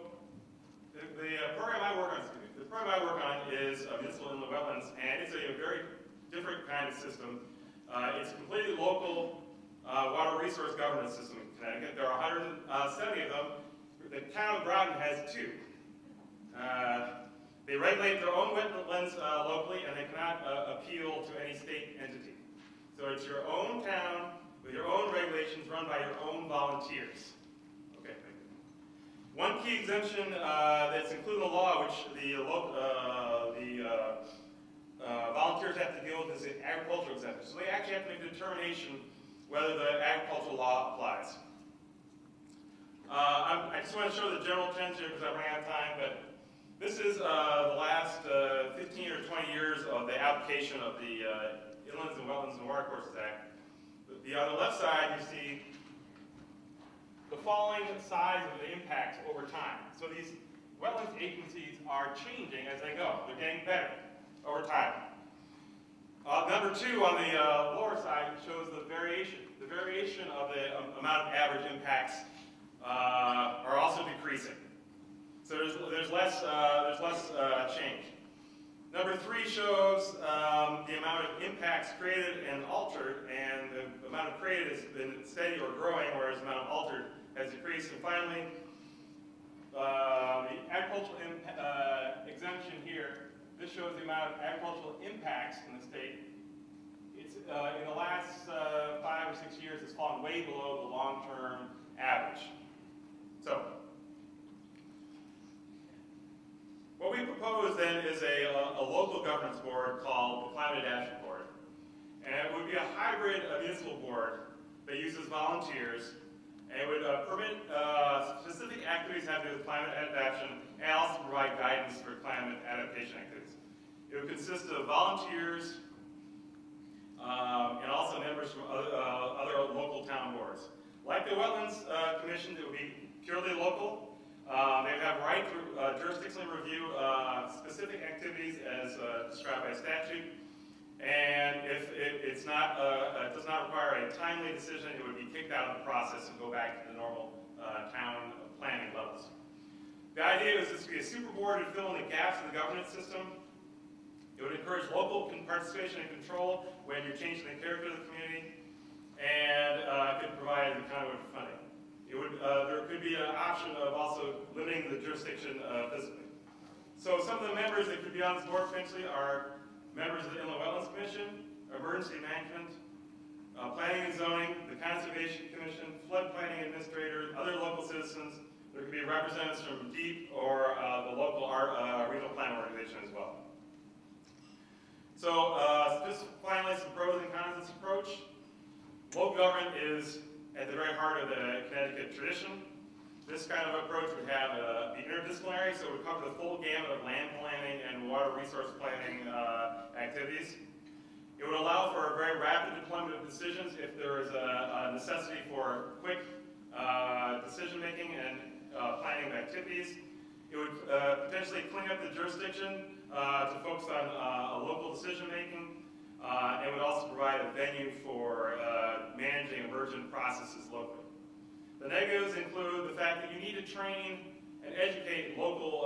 the program I work on is municipal inland wetlands, and it's a very different kind of system. It's a completely local water resource governance system in Connecticut. There are 170 of them. The town of Groton has 2. They regulate their own wetlands locally, and they cannot appeal to any state entity. So it's your own town with your own regulations run by your own volunteers. Okay, thank you. One key exemption that's included in the law, which the volunteers have to deal with, is the agricultural exemption. So they actually have to make a determination whether the agricultural law applies. I just want to show the general trends here because I'm running out of time, but this is the last 15 or 20 years of the application of the Inlands and Wetlands and Watercourses Act. On the left side, you see the following size of the impacts over time. So these wetlands agencies are changing as they go. They're getting better over time. Number 2 on the lower side shows the variation. The variation of the amount of average impacts are also decreasing. So there's less change. Number 3 shows the amount of impacts created and altered, and the amount of created has been steady or growing, whereas the amount of altered has decreased. And finally, the agricultural exemption here. This shows the amount of agricultural impacts in the state. It's in the last 5 or 6 years, it's fallen way below the long-term average. So, what we propose then is a local governance board called the Climate Adaptation Board. And it would be a hybrid municipal board that uses volunteers, and it would permit specific activities that have to do with climate adaptation and also provide guidance for climate adaptation activities. It would consist of volunteers and also members from other local town boards. Like the Wetlands Commission, it would be purely local. They would have right to jurisdictionally review specific activities as described by statute. And if it does not require a timely decision, it would be kicked out of the process and go back to the normal town planning levels. The idea is this would be a super board to fill in the gaps in the governance system. It would encourage local participation and control when you're changing the character of the community, and it could provide the conduit for funding. There could be an option of also limiting the jurisdiction physically. So some of the members that could be on this board potentially are members of the Inland Wetlands Commission, Emergency Management, Planning and Zoning, the Conservation Commission, Flood Planning Administrator, other local citizens. There could be representatives from DEEP or the local regional plan organization as well. So just finally, some pros and cons of this approach. Local government is at the very heart of the Connecticut tradition. This kind of approach would have be interdisciplinary, so it would cover the full gamut of land planning and water resource planning activities. It would allow for a very rapid deployment of decisions if there is a necessity for quick decision-making and planning of activities. It would potentially clean up the jurisdiction to focus on local decision-making. It would also provide a venue for managing emergent processes locally. The negatives include the fact that you need to train and educate local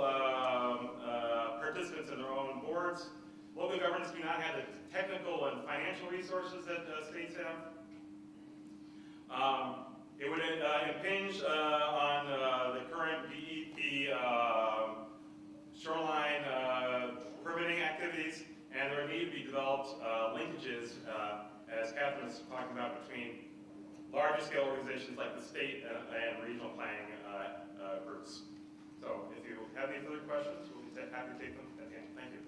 participants in their own boards. Local governments do not have the technical and financial resources that states have. It would impinge on the current DEP shoreline permitting activities, and there would need to be developed linkages, as Catherine was talking about, between larger scale organizations like the state and regional planning groups. So if you have any further questions, we'll be happy to take them at the end. Thank you.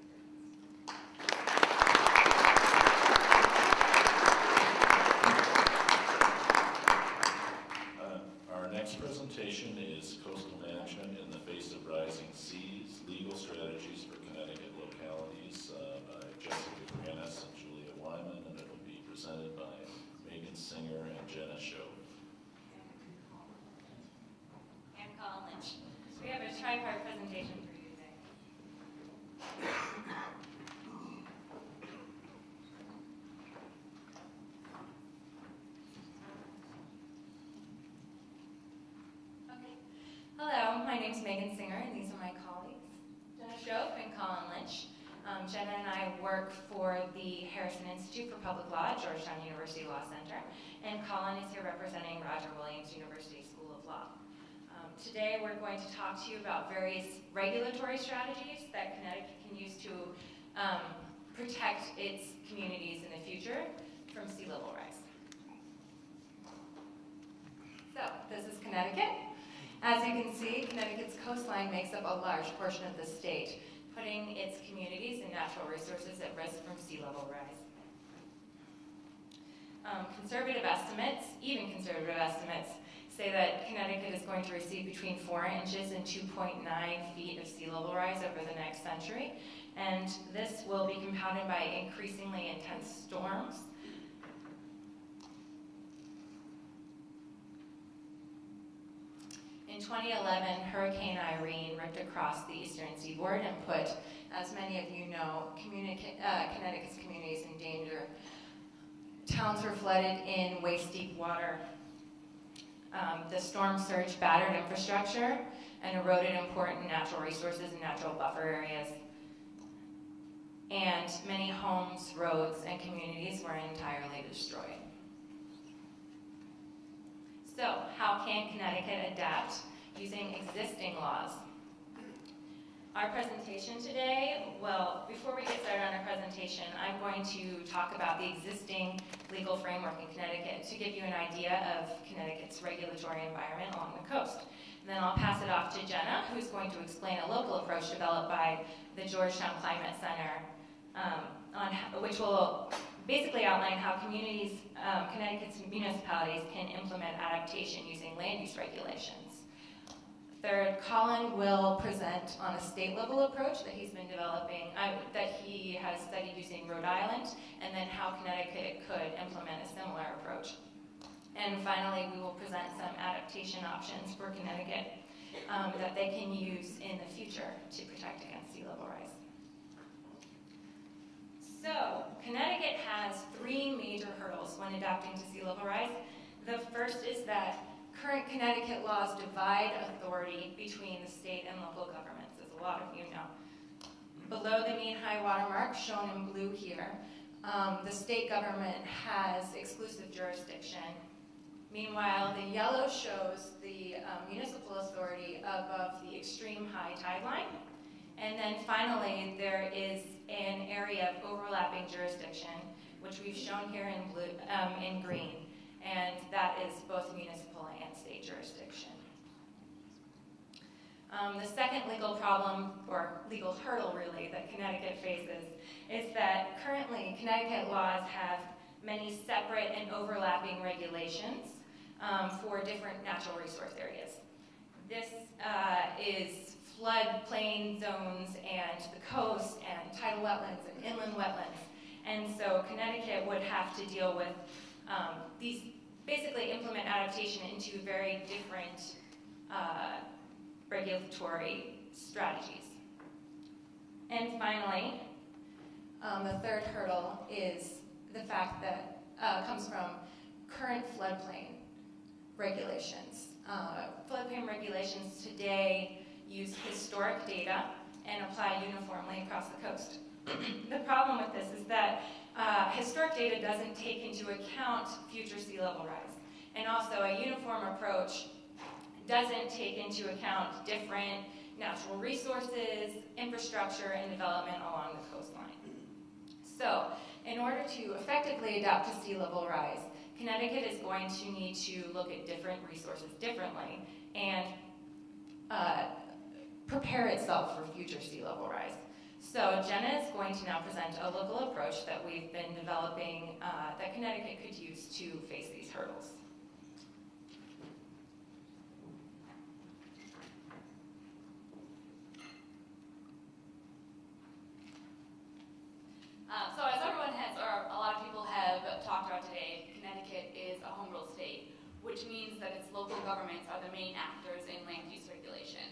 Our next presentation is Coastal Management in the Face of Rising Seas, Legal Strategies for Connecticut Localities by Jessica Grannis and Julia Wyman, and it will be presented by Megan Singer and Jenna Show. I'm Colin Lynch. So we have a tripart presentation for you today. Okay. Hello, my name's Megan Singer, and these are my colleagues, Jenna Show and Colin Lynch. Jenna and I work for the Harrison Institute for Public Law at Georgetown University Law Center, and Colin is here representing Roger Williams University School of Law. Today we're going to talk to you about various regulatory strategies that Connecticut can use to protect its communities in the future from sea level rise. So, this is Connecticut. As you can see, Connecticut's coastline makes up a large portion of the state, putting its communities and natural resources at risk from sea level rise. Conservative estimates, even conservative estimates, say that Connecticut is going to receive between 4 inches and 2.9 feet of sea level rise over the next century, and this will be compounded by increasingly intense storms. In 2011, Hurricane Irene ripped across the eastern seaboard and put, as many of you know, Connecticut's communities in danger. Towns were flooded in waist-deep water. The storm surge battered infrastructure and eroded important natural resources and natural buffer areas. And many homes, roads, and communities were entirely destroyed. So, how can Connecticut adapt using existing laws? Our presentation today, well, before we get started on our presentation, I'm going to talk about the existing legal framework in Connecticut to give you an idea of Connecticut's regulatory environment along the coast. And then I'll pass it off to Jenna, who's going to explain a local approach developed by the Georgetown Climate Center, which will basically outline how communities, Connecticut's municipalities can implement adaptation using land use regulations. Third, Colin will present on a state level approach that he's been developing, that he has studied using Rhode Island, and then how Connecticut could implement a similar approach. And finally, we will present some adaptation options for Connecticut that they can use in the future to protect against sea level rise. So, Connecticut has 3 major hurdles when adapting to sea level rise. The first is that current Connecticut laws divide authority between the state and local governments, as a lot of you know. Below the mean high water mark, shown in blue here, the state government has exclusive jurisdiction. Meanwhile, the yellow shows the municipal authority above the extreme high tide line. And then finally, there is an area of overlapping jurisdiction, which we've shown here in blue, in green, and that is both municipal and state jurisdiction. The second legal problem, or legal hurdle really, that Connecticut faces is that currently Connecticut laws have many separate and overlapping regulations for different natural resource areas. this is floodplain zones and the coast and tidal wetlands and inland wetlands. And so Connecticut would have to deal with these, basically implement adaptation into very different regulatory strategies. And finally, the third hurdle is the fact that comes from current floodplain regulations. Floodplain regulations today use historic data and apply uniformly across the coast. The problem with this is that historic data doesn't take into account future sea level rise. And also a uniform approach doesn't take into account different natural resources, infrastructure, and development along the coastline. So, in order to effectively adapt to sea level rise, Connecticut is going to need to look at different resources differently and prepare itself for future sea level rise. So Jenna is going to now present a local approach that we've been developing that Connecticut could use to face these hurdles. So as everyone has, or a lot of people have talked about today, Connecticut is a home rule state, which means that its local governments are the main actors in land use regulation.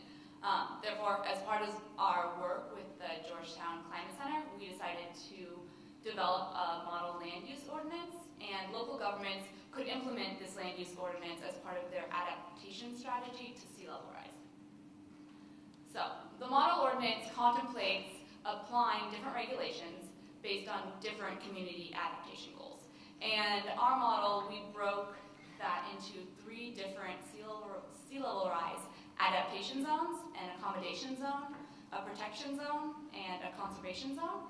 Therefore, as part of our work with the Georgetown Climate Center, we decided to develop a model land use ordinance, and local governments could implement this land use ordinance as part of their adaptation strategy to sea level rise. So, the model ordinance contemplates applying different regulations based on different community adaptation goals. And our model, we broke that into 3 different sea level rise adaptation zones, an accommodation zone, a protection zone, and a conservation zone.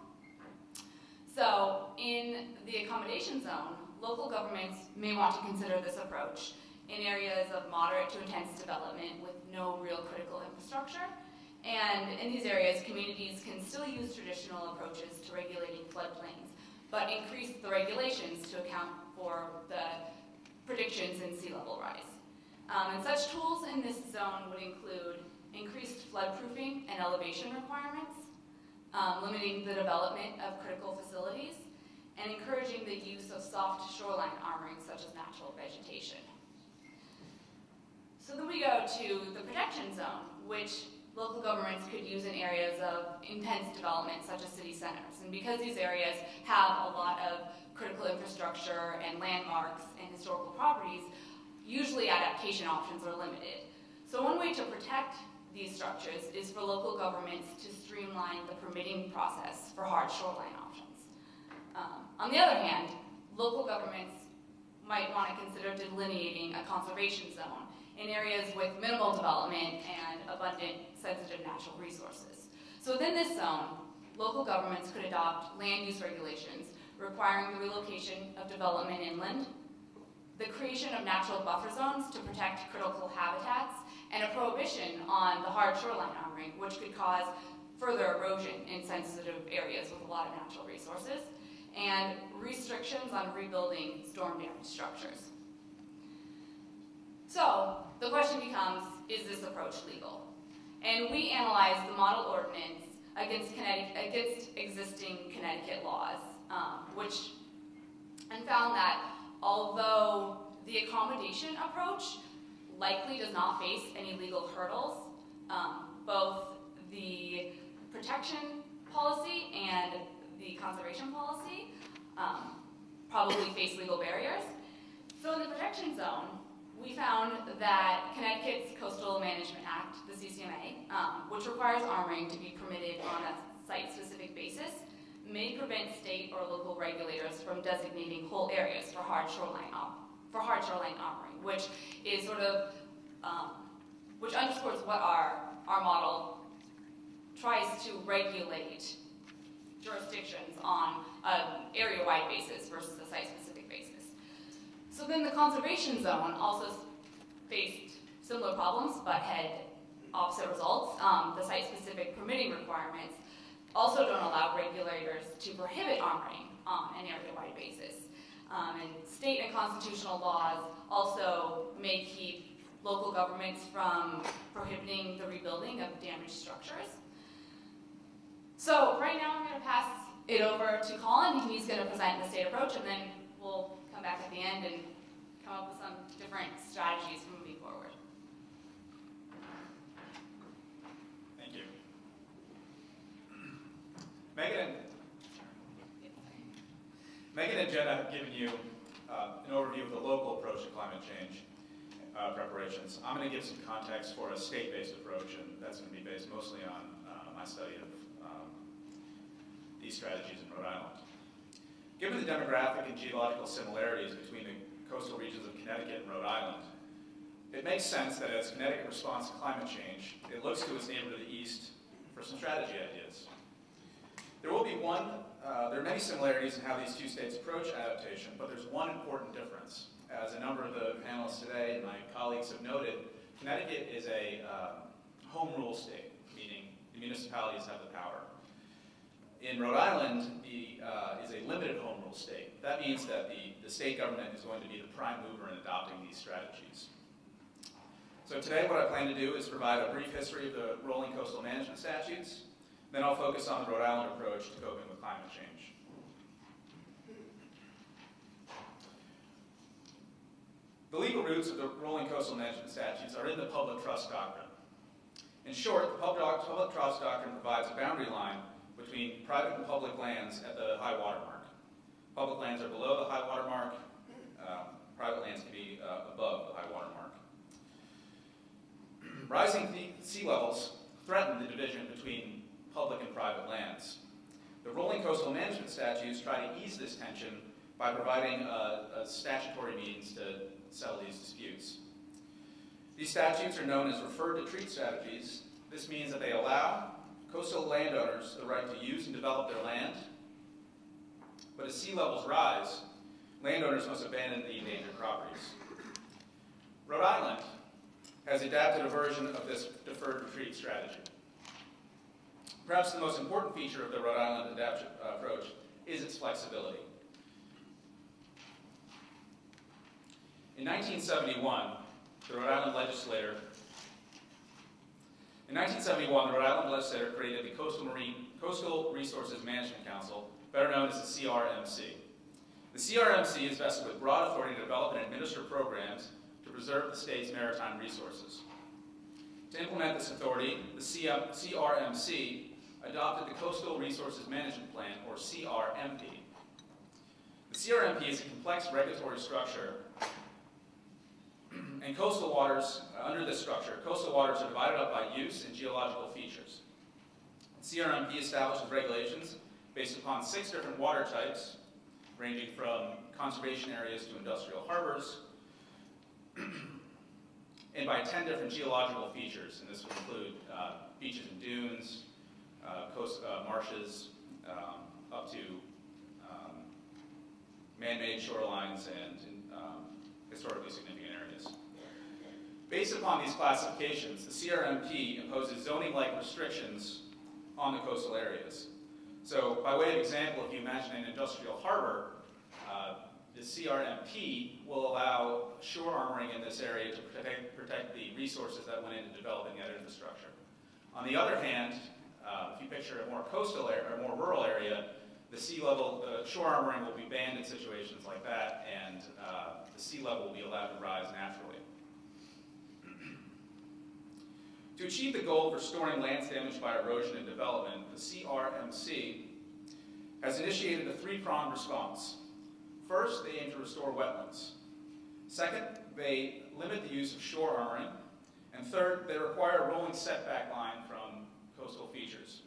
So in the accommodation zone, local governments may want to consider this approach in areas of moderate to intense development with no real critical infrastructure. And in these areas, communities can still use traditional approaches to regulating floodplains, but increase the regulations to account for the predictions in sea level rise. And such tools in this zone would include increased floodproofing and elevation requirements, limiting the development of critical facilities, and encouraging the use of soft shoreline armoring such as natural vegetation. So then we go to the protection zone, which local governments could use in areas of intense development such as city centers. And because these areas have a lot of critical infrastructure and landmarks and historical properties, usually adaptation options are limited. So one way to protect these structures is for local governments to streamline the permitting process for hard shoreline options. On the other hand, local governments might want to consider delineating a conservation zone in areas with minimal development and abundant sensitive natural resources. So within this zone, local governments could adopt land use regulations requiring the relocation of development inland, the creation of natural buffer zones to protect critical habitats, and a prohibition on the hard shoreline armoring, which could cause further erosion in sensitive areas with a lot of natural resources, and restrictions on rebuilding storm damaged structures. So the question becomes, is this approach legal? And we analyzed the model ordinance against existing Connecticut laws, and found that although the accommodation approach likely does not face any legal hurdles, both the protection policy and the conservation policy probably face legal barriers. So in the protection zone, we found that Connecticut's Coastal Management Act, the CCMA, which requires armoring to be permitted on a site-specific basis, may prevent state or local regulators from designating whole areas for hard shoreline armoring, which is sort of, which underscores what our model tries to regulate jurisdictions on an area-wide basis versus a site-specific basis. So then the conservation zone also faced similar problems, but had opposite results. The site-specific permitting requirements also don't allow regulators to prohibit armoring on an area-wide basis. And state and constitutional laws also may keep local governments from prohibiting the rebuilding of damaged structures. So right now I'm going to pass it over to Colin. He's going to present the state approach, and then we'll come back at the end and come up with some different strategies for moving forward. Thank you. Megan and Jenna have given you an overview of the local approach to climate change preparations. I'm going to give some context for a state-based approach, and that's going to be based mostly on my study of these strategies in Rhode Island. Given the demographic and geological similarities between the coastal regions of Connecticut and Rhode Island, it makes sense that as Connecticut responds to climate change, it looks to its neighbor to the east for some strategy ideas. There are many similarities in how these two states approach adaptation, but there's one important difference. As a number of the panelists today and my colleagues have noted, Connecticut is a home rule state, meaning the municipalities have the power. In Rhode Island, is a limited home rule state. That means that the state government is going to be the prime mover in adopting these strategies. So today what I plan to do is provide a brief history of the rolling coastal management statutes. Then I'll focus on the Rhode Island approach to coping with climate change. The legal roots of the rolling coastal management statutes are in the public trust doctrine. In short, the public trust doctrine provides a boundary line between private and public lands at the high water mark. Public lands are below the high water mark. Private lands can be above the high water mark. Rising sea levels threaten the division between public and private lands. The rolling coastal management statutes try to ease this tension by providing a statutory means to settle these disputes. These statutes are known as referred to treat strategies. This means that they allow coastal landowners the right to use and develop their land, but as sea levels rise, landowners must abandon the endangered properties. Rhode Island has adapted a version of this deferred retreat strategy. Perhaps the most important feature of the Rhode Island adaptation approach is its flexibility. In 1971, the Rhode Island legislature created the Coastal Resources Management Council, better known as the CRMC. The CRMC is vested with broad authority to develop and administer programs to preserve the state's maritime resources. To implement this authority, the CRMC adopted the Coastal Resources Management Plan, or CRMP. The CRMP is a complex regulatory structure, and coastal waters, under this structure, coastal waters are divided up by use and geological features. The CRMP establishes regulations based upon 6 different water types, ranging from conservation areas to industrial harbors, and by 10 different geological features, and this would include beaches and dunes, marshes, up to man-made shorelines and historically significant areas. Based upon these classifications, the CRMP imposes zoning-like restrictions on the coastal areas. So by way of example, if you imagine an industrial harbor, the CRMP will allow shore armoring in this area to protect the resources that went into developing that infrastructure. On the other hand, if you picture a more coastal area, or more rural area, the shore armoring will be banned in situations like that, and the sea level will be allowed to rise naturally. To achieve the goal of restoring lands damaged by erosion and development, the CRMC has initiated a 3-pronged response. First, they aim to restore wetlands. Second, they limit the use of shore armoring. And third, they require a rolling setback line from coastal features.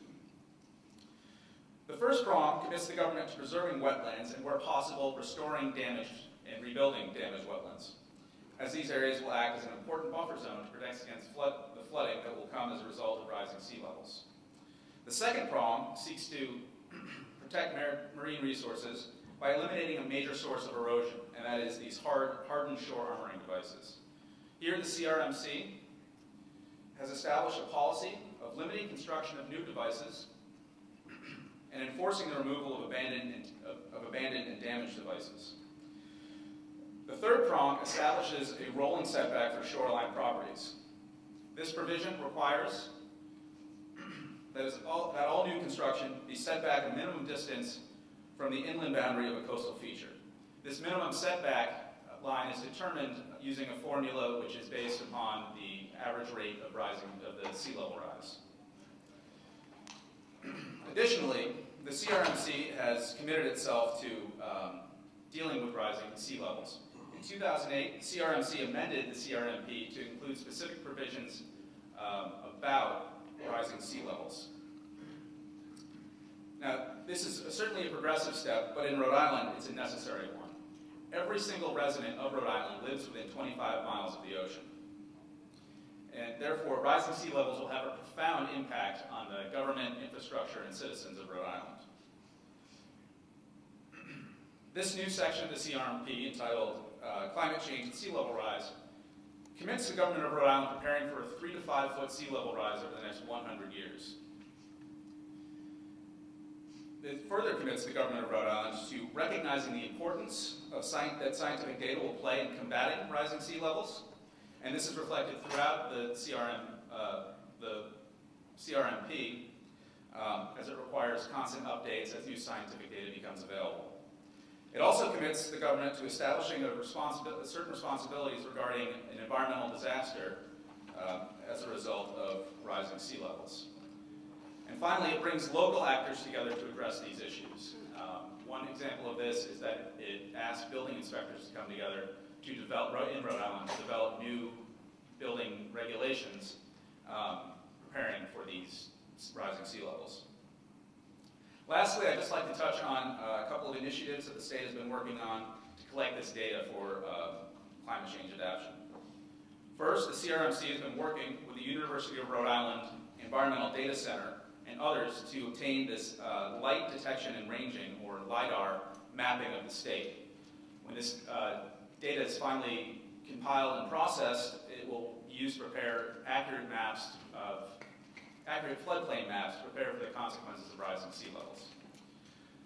The first prong commits the government to preserving wetlands and, where possible, restoring damaged and rebuilding damaged wetlands, as these areas will act as an important buffer zone to protect against the flooding that will come as a result of rising sea levels. The second prong seeks to protect marine resources by eliminating a major source of erosion, and that is these hardened shore armoring devices. Here, the CRMC has established a policy of limiting construction of new devices and enforcing the removal of abandoned and damaged devices. The third prong establishes a rolling setback for shoreline properties. This provision requires that all new construction be set back a minimum distance from the inland boundary of a coastal feature. This minimum setback line is determined using a formula which is based upon the average rate of rising of the sea level rise. Additionally, the CRMC has committed itself to dealing with rising sea levels. In 2008, the CRMC amended the CRMP to include specific provisions about rising sea levels. Now, this is certainly a progressive step, but in Rhode Island, it's a necessary one. Every single resident of Rhode Island lives within 25 miles of the ocean. And therefore, rising sea levels will have a profound impact on the government, infrastructure, and citizens of Rhode Island. This new section of the CRMP, entitled Climate Change and Sea Level Rise, commits the government of Rhode Island preparing for a 3 to 5 foot sea level rise over the next 100 years. It further commits the government of Rhode Island to recognizing the importance of that scientific data will play in combating rising sea levels, and this is reflected throughout the CRMP as it requires constant updates as new scientific data becomes available. It also commits the government to establishing certain responsibilities regarding an environmental disaster as a result of rising sea levels. And finally, it brings local actors together to address these issues. One example of this is that it asks building inspectors to come together to develop, in Rhode Island, to develop new building regulations preparing for these rising sea levels. Lastly, I'd just like to touch on a couple of initiatives that the state has been working on to collect this data for climate change adaptation. First, the CRMC has been working with the University of Rhode Island Environmental Data Center and others to obtain this light detection and ranging, or LIDAR, mapping of the state. When this data is finally compiled and processed, it will be used to prepare accurate floodplain maps to prepare for the consequences of rising sea levels.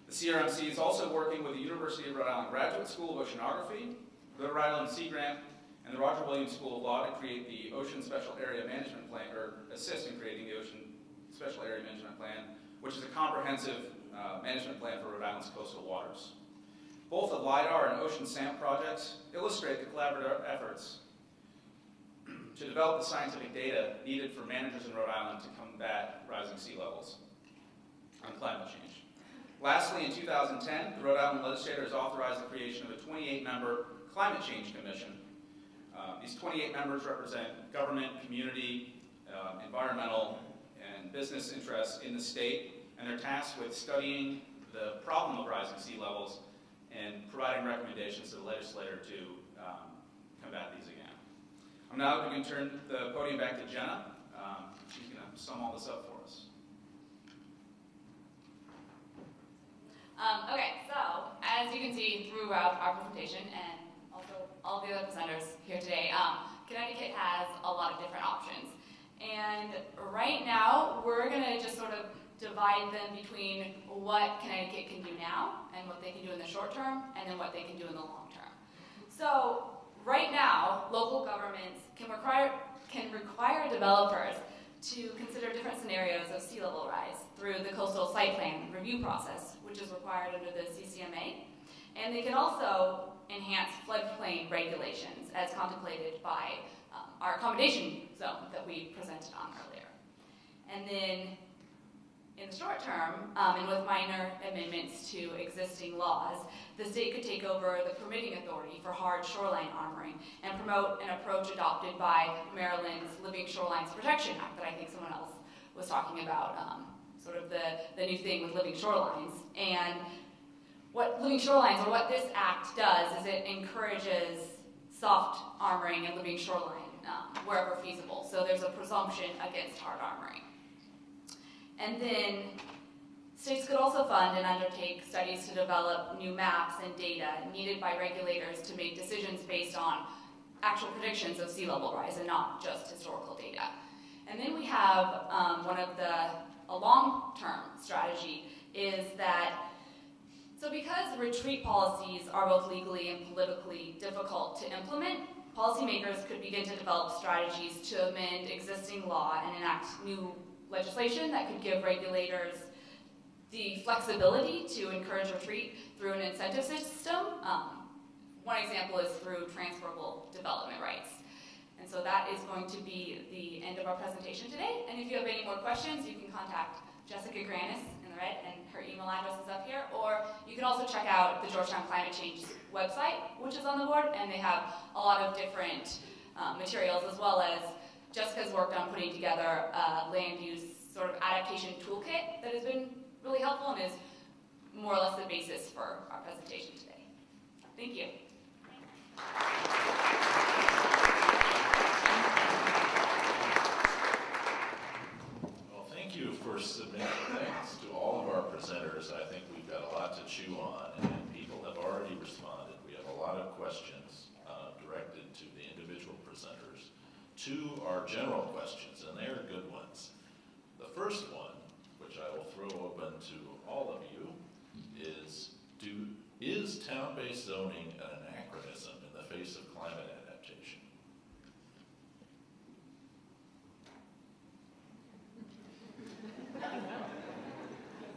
The CRMC is also working with the University of Rhode Island Graduate School of Oceanography, the Rhode Island Sea Grant, and the Roger Williams School of Law to create the Ocean Special Area Management Plan, or assist in creating the Ocean Special Area Management Plan, which is a comprehensive management plan for Rhode Island's coastal waters. Both the LIDAR and Ocean SAMP projects illustrate the collaborative efforts to develop the scientific data needed for managers in Rhode Island to combat rising sea levels on climate change. Lastly, in 2010, the Rhode Island legislature has authorized the creation of a 28-member Climate Change Commission. These 28 members represent government, community, environmental, and business interests in the state, and they're tasked with studying the problem of rising sea levels and providing recommendations to the legislature to combat these again. I'm now going to turn the podium back to Jenna. She's going to sum all this up for us. Okay, so as you can see throughout our presentation, and also all the other presenters here today, Connecticut has a lot of different options. And right now, we're going to just sort of divide them between what Connecticut can do now and what they can do in the short term, and then what they can do in the long term. So right now, local governments can require developers to consider different scenarios of sea level rise through the coastal site plan review process, which is required under the CCMA. And they can also enhance floodplain regulations as contemplated by our accommodation zone that we presented on earlier. And then in the short term, and with minor amendments to existing laws, the state could take over the permitting authority for hard shoreline armoring and promote an approach adopted by Maryland's Living Shorelines Protection Act that I think someone else was talking about, sort of the new thing with living shorelines. And what living shorelines, or what this act does, is it encourages soft armoring and living shoreline wherever feasible. So there's a presumption against hard armoring. And then states could also fund and undertake studies to develop new maps and data needed by regulators to make decisions based on actual predictions of sea level rise and not just historical data. And then we have a long-term strategy is that So because retreat policies are both legally and politically difficult to implement, policymakers could begin to develop strategies to amend existing law and enact new legislation that could give regulators the flexibility to encourage retreat through an incentive system. One example is through transferable development rights. And so that is going to be the end of our presentation today. And if you have any more questions, you can contact Jessica Granis in the red, and her email address is up here. Or you can also check out the Georgetown Climate Change website, which is on the board, and they have a lot of different materials, as well as Jessica's worked on putting together a land use sort of adaptation toolkit that has been really helpful and is more or less the basis for our presentation today. Thank you. Well, thank you for submitting. Thanks to all of our presenters. I think we've got a lot to chew on, and people have already responded. We have a lot of questions directed to the individual presenters. Two are general questions, and they're good ones. The first one, which I will throw open to all of you, is town-based zoning an anachronism in the face of climate adaptation?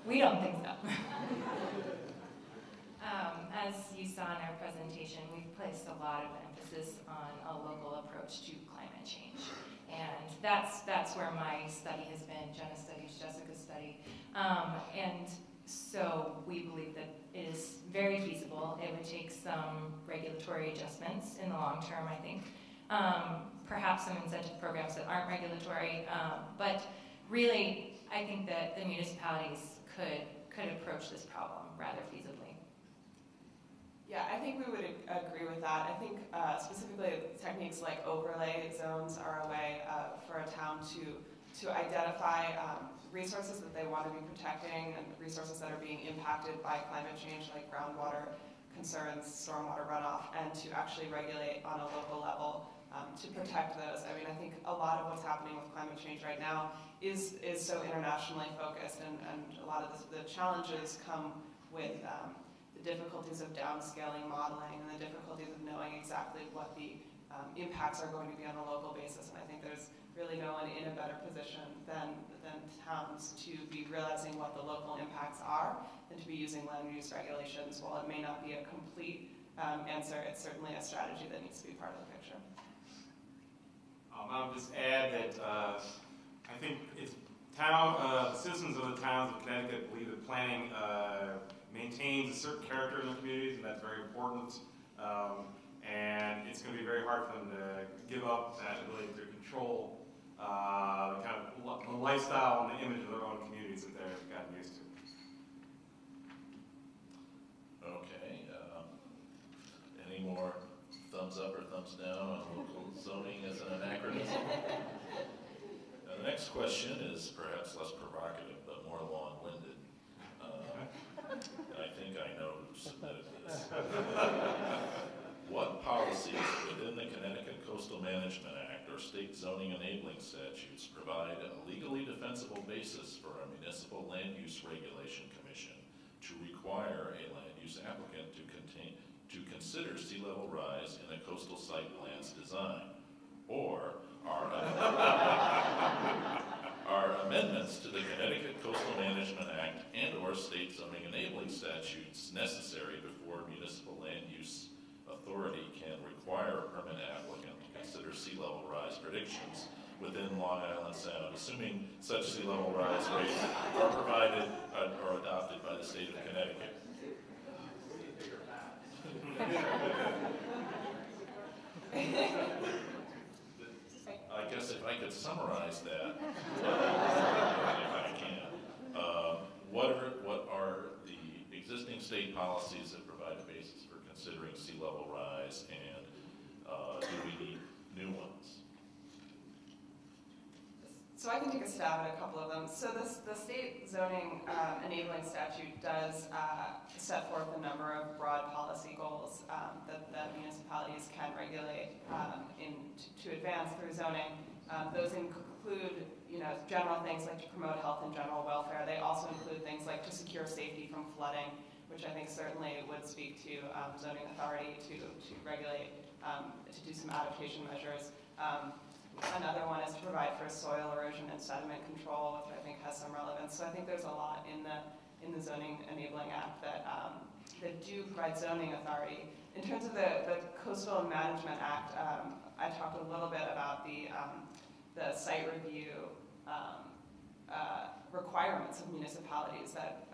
We don't think so. As you saw in our presentation, we've placed a lot of emphasis on a local approach to climate change. And that's where my study has been, Jenna's study, Jessica's study. And so we believe that it is very feasible. It would take some regulatory adjustments in the long term, I think. Perhaps some incentive programs that aren't regulatory. But really, I think that the municipalities could approach this problem rather feasibly. Yeah, I think we would agree with that. I think specifically techniques like overlay zones are a way for a town to identify resources that they want to be protecting and resources that are being impacted by climate change, like groundwater concerns, stormwater runoff, and to actually regulate on a local level to protect those. I mean, I think a lot of what's happening with climate change right now is so internationally focused, and a lot of the challenges come with the difficulties of downscaling modeling and the difficulties of knowing exactly what the impacts are going to be on a local basis. And I think there's really no one in a better position than towns to be realizing what the local impacts are and to be using land use regulations. While it may not be a complete answer, it's certainly a strategy that needs to be part of the picture. I'll just add that I think it's citizens of the towns of Connecticut believe that planning maintains a certain character in the communities, and that's very important. And it's going to be very hard for them to give up that ability to control the kind of the lifestyle and the image of their own communities that they've gotten used to. Okay. Any more thumbs up or thumbs down on local zoning as an anachronism? Now, the next question is perhaps less provocative, but more long-winded. I think I know who submitted this. What policies within the Connecticut Coastal Management Act or state zoning enabling statutes provide a legally defensible basis for a municipal land use regulation commission to require a land use applicant to consider sea level rise in a coastal site plan's design? Or are amendments to the Connecticut Coastal Management Act and or state zoning enabling statutes necessary before municipal land use authority can require a permit applicant to consider sea level rise predictions within Long Island Sound, assuming such sea level rise rates are provided or adopted by the state of Connecticut? I guess if I could summarize that, if I can, what are the existing state policies that provide a basis for considering sea level rise, and do we need new ones? So I can take a stab at a couple of them. So the state zoning enabling statute does set forth a number of broad policy goals that municipalities can regulate to advance through zoning. Those include, general things like to promote health and general welfare. They also include things like to secure safety from flooding, which I think certainly would speak to zoning authority to regulate, to do some adaptation measures. Another one is to provide for soil erosion and sediment control, which I think has some relevance. So I think there's a lot in the Zoning Enabling Act that do provide zoning authority. In terms of the Coastal Management Act, I talked a little bit about the site review requirements of municipalities, that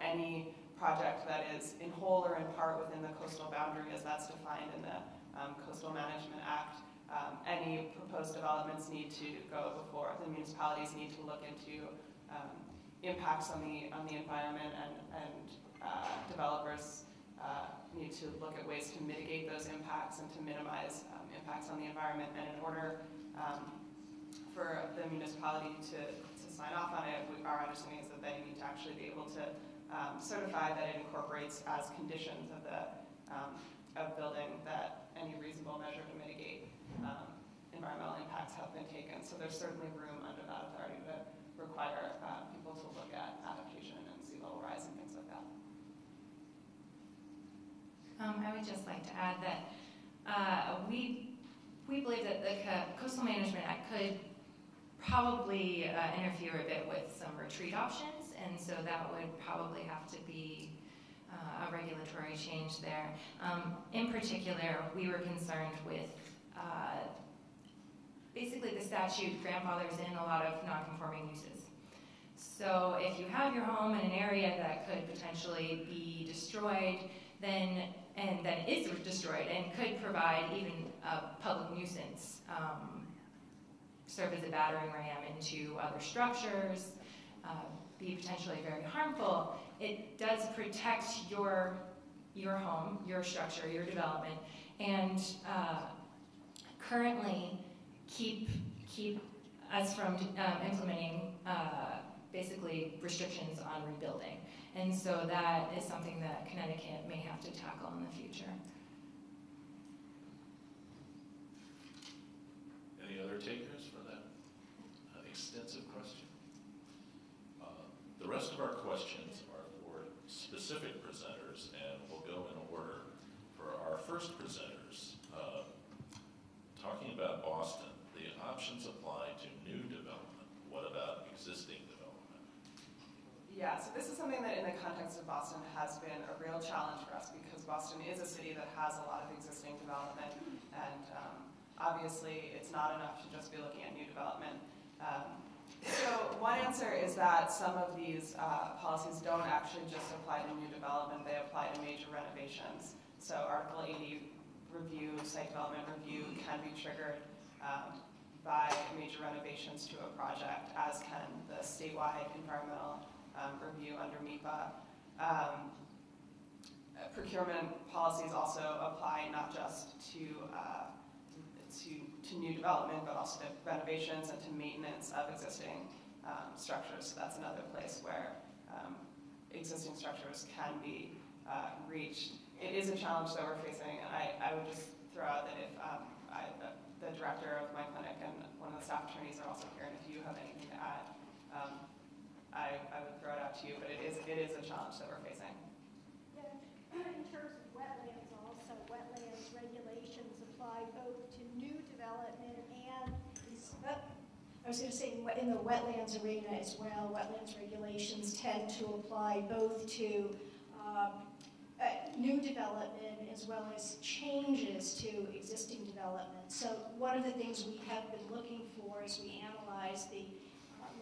any project that is in whole or in part within the coastal boundary as that's defined in the Coastal Management Act, any proposed developments need to go before the municipalities need to look into impacts on the environment, and developers need to look at ways to mitigate those impacts and to minimize impacts on the environment. And in order for the municipality to sign off on it, our understanding is that they need to actually be able to certify that it incorporates as conditions of the building that any reasonable measure to mitigate environmental impacts have been taken. So there's certainly room under that authority to require people to look at adaptation and sea level rise and things like that. I would just like to add that we believe that the Coastal Management Act could probably interfere a bit with some retreat options, and so that would probably have to be a regulatory change there. In particular, we were concerned with basically the statute grandfathers in a lot of non-conforming uses. So if you have your home in an area that could potentially be destroyed, then is destroyed and could provide even a public nuisance, serve as a battering ram into other structures, be potentially very harmful, it does protect your home, your structure, your development, and currently keep us from implementing basically restrictions on rebuilding. And so that is something that Connecticut may have to tackle in the future. Any other takers for that extensive question? The rest of our questions are for specific presenters, and we'll go in order. For our first presenters, talking about Boston, the options apply to new development. What about existing development? Yeah, so this is something that in the context of Boston has been a real challenge for us, because Boston is a city that has a lot of existing development, and obviously it's not enough to just be looking at new development. So one answer is that some of these policies don't actually just apply to new development, they apply to major renovations. So Article 80 review, site development review can be triggered by major renovations to a project, as can the statewide environmental review under MIPA. Procurement policies also apply not just to new development, but also to renovations and to maintenance of existing structures. So that's another place where existing structures can be reached. It is a challenge that we're facing, and I would just throw out that if the director of my clinic and one of the staff attorneys are also here, and if you have anything to add, I would throw it out to you, but it is a challenge that we're facing. Yeah, in terms of wetlands also, wetlands regulations apply both to new development and, I was going to say in the wetlands arena as well, wetlands regulations tend to apply both to new development as well as changes to existing development. So one of the things we have been looking for as we analyze the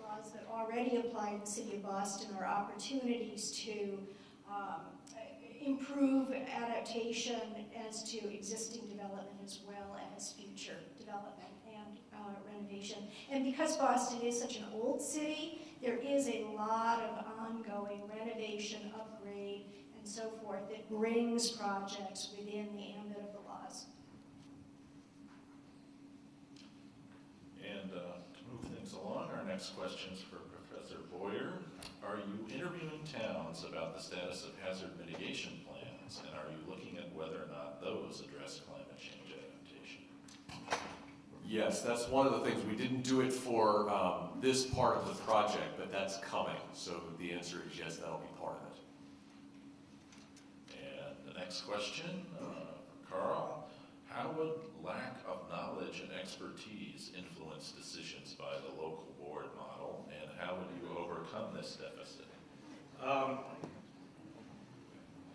laws that already apply in the city of Boston are opportunities to improve adaptation as to existing development as well as future development and renovation. And because Boston is such an old city, there is a lot of ongoing renovation, upgrade, and so forth that brings projects within the ambit of the laws. And to move things along, our next question is for Professor Boyer. Are you interviewing towns about the status of hazard mitigation plans, and are you looking at whether or not those address climate change adaptation? Yes, that's one of the things. We didn't do it for this part of the project, but that's coming. So the answer is yes, that'll be part of it. The next question, Carl. How would lack of knowledge and expertise influence decisions by the local board model, and how would you overcome this deficit?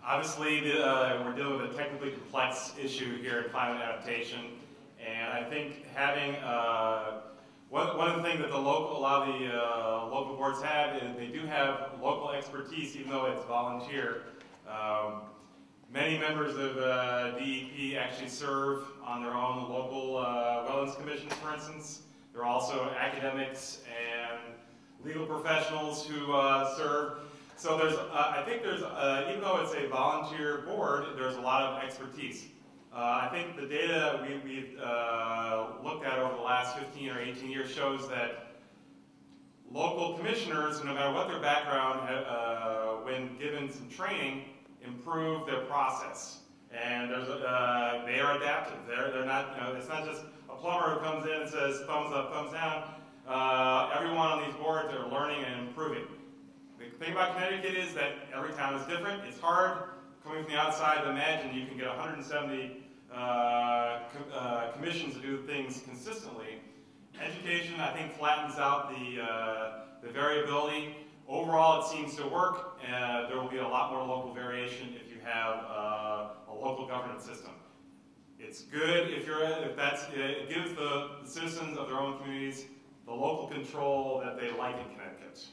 Obviously, we're dealing with a technically complex issue here in climate adaptation, and I think having one of the things that a lot of the local boards have is they do have local expertise, even though it's volunteer. Many members of DEP actually serve on their own local wetlands commissions, for instance. There are also academics and legal professionals who serve. So I think there's, even though it's a volunteer board, there's a lot of expertise. I think the data we've looked at over the last 15 or 18 years shows that local commissioners, no matter what their background, when given some training, improve their process. And they are adaptive. They're not, it's not just a plumber who comes in and says thumbs up, thumbs down. Everyone on these boards are learning and improving. The thing about Connecticut is that every town is different. It's hard coming from the outside to imagine you can get 170 commissions to do things consistently. Education, I think, flattens out the variability. Overall, it seems to work. There will be a lot more local variation if you have a local governance system. It's good if it gives the citizens of their own communities the local control that they like in Connecticut.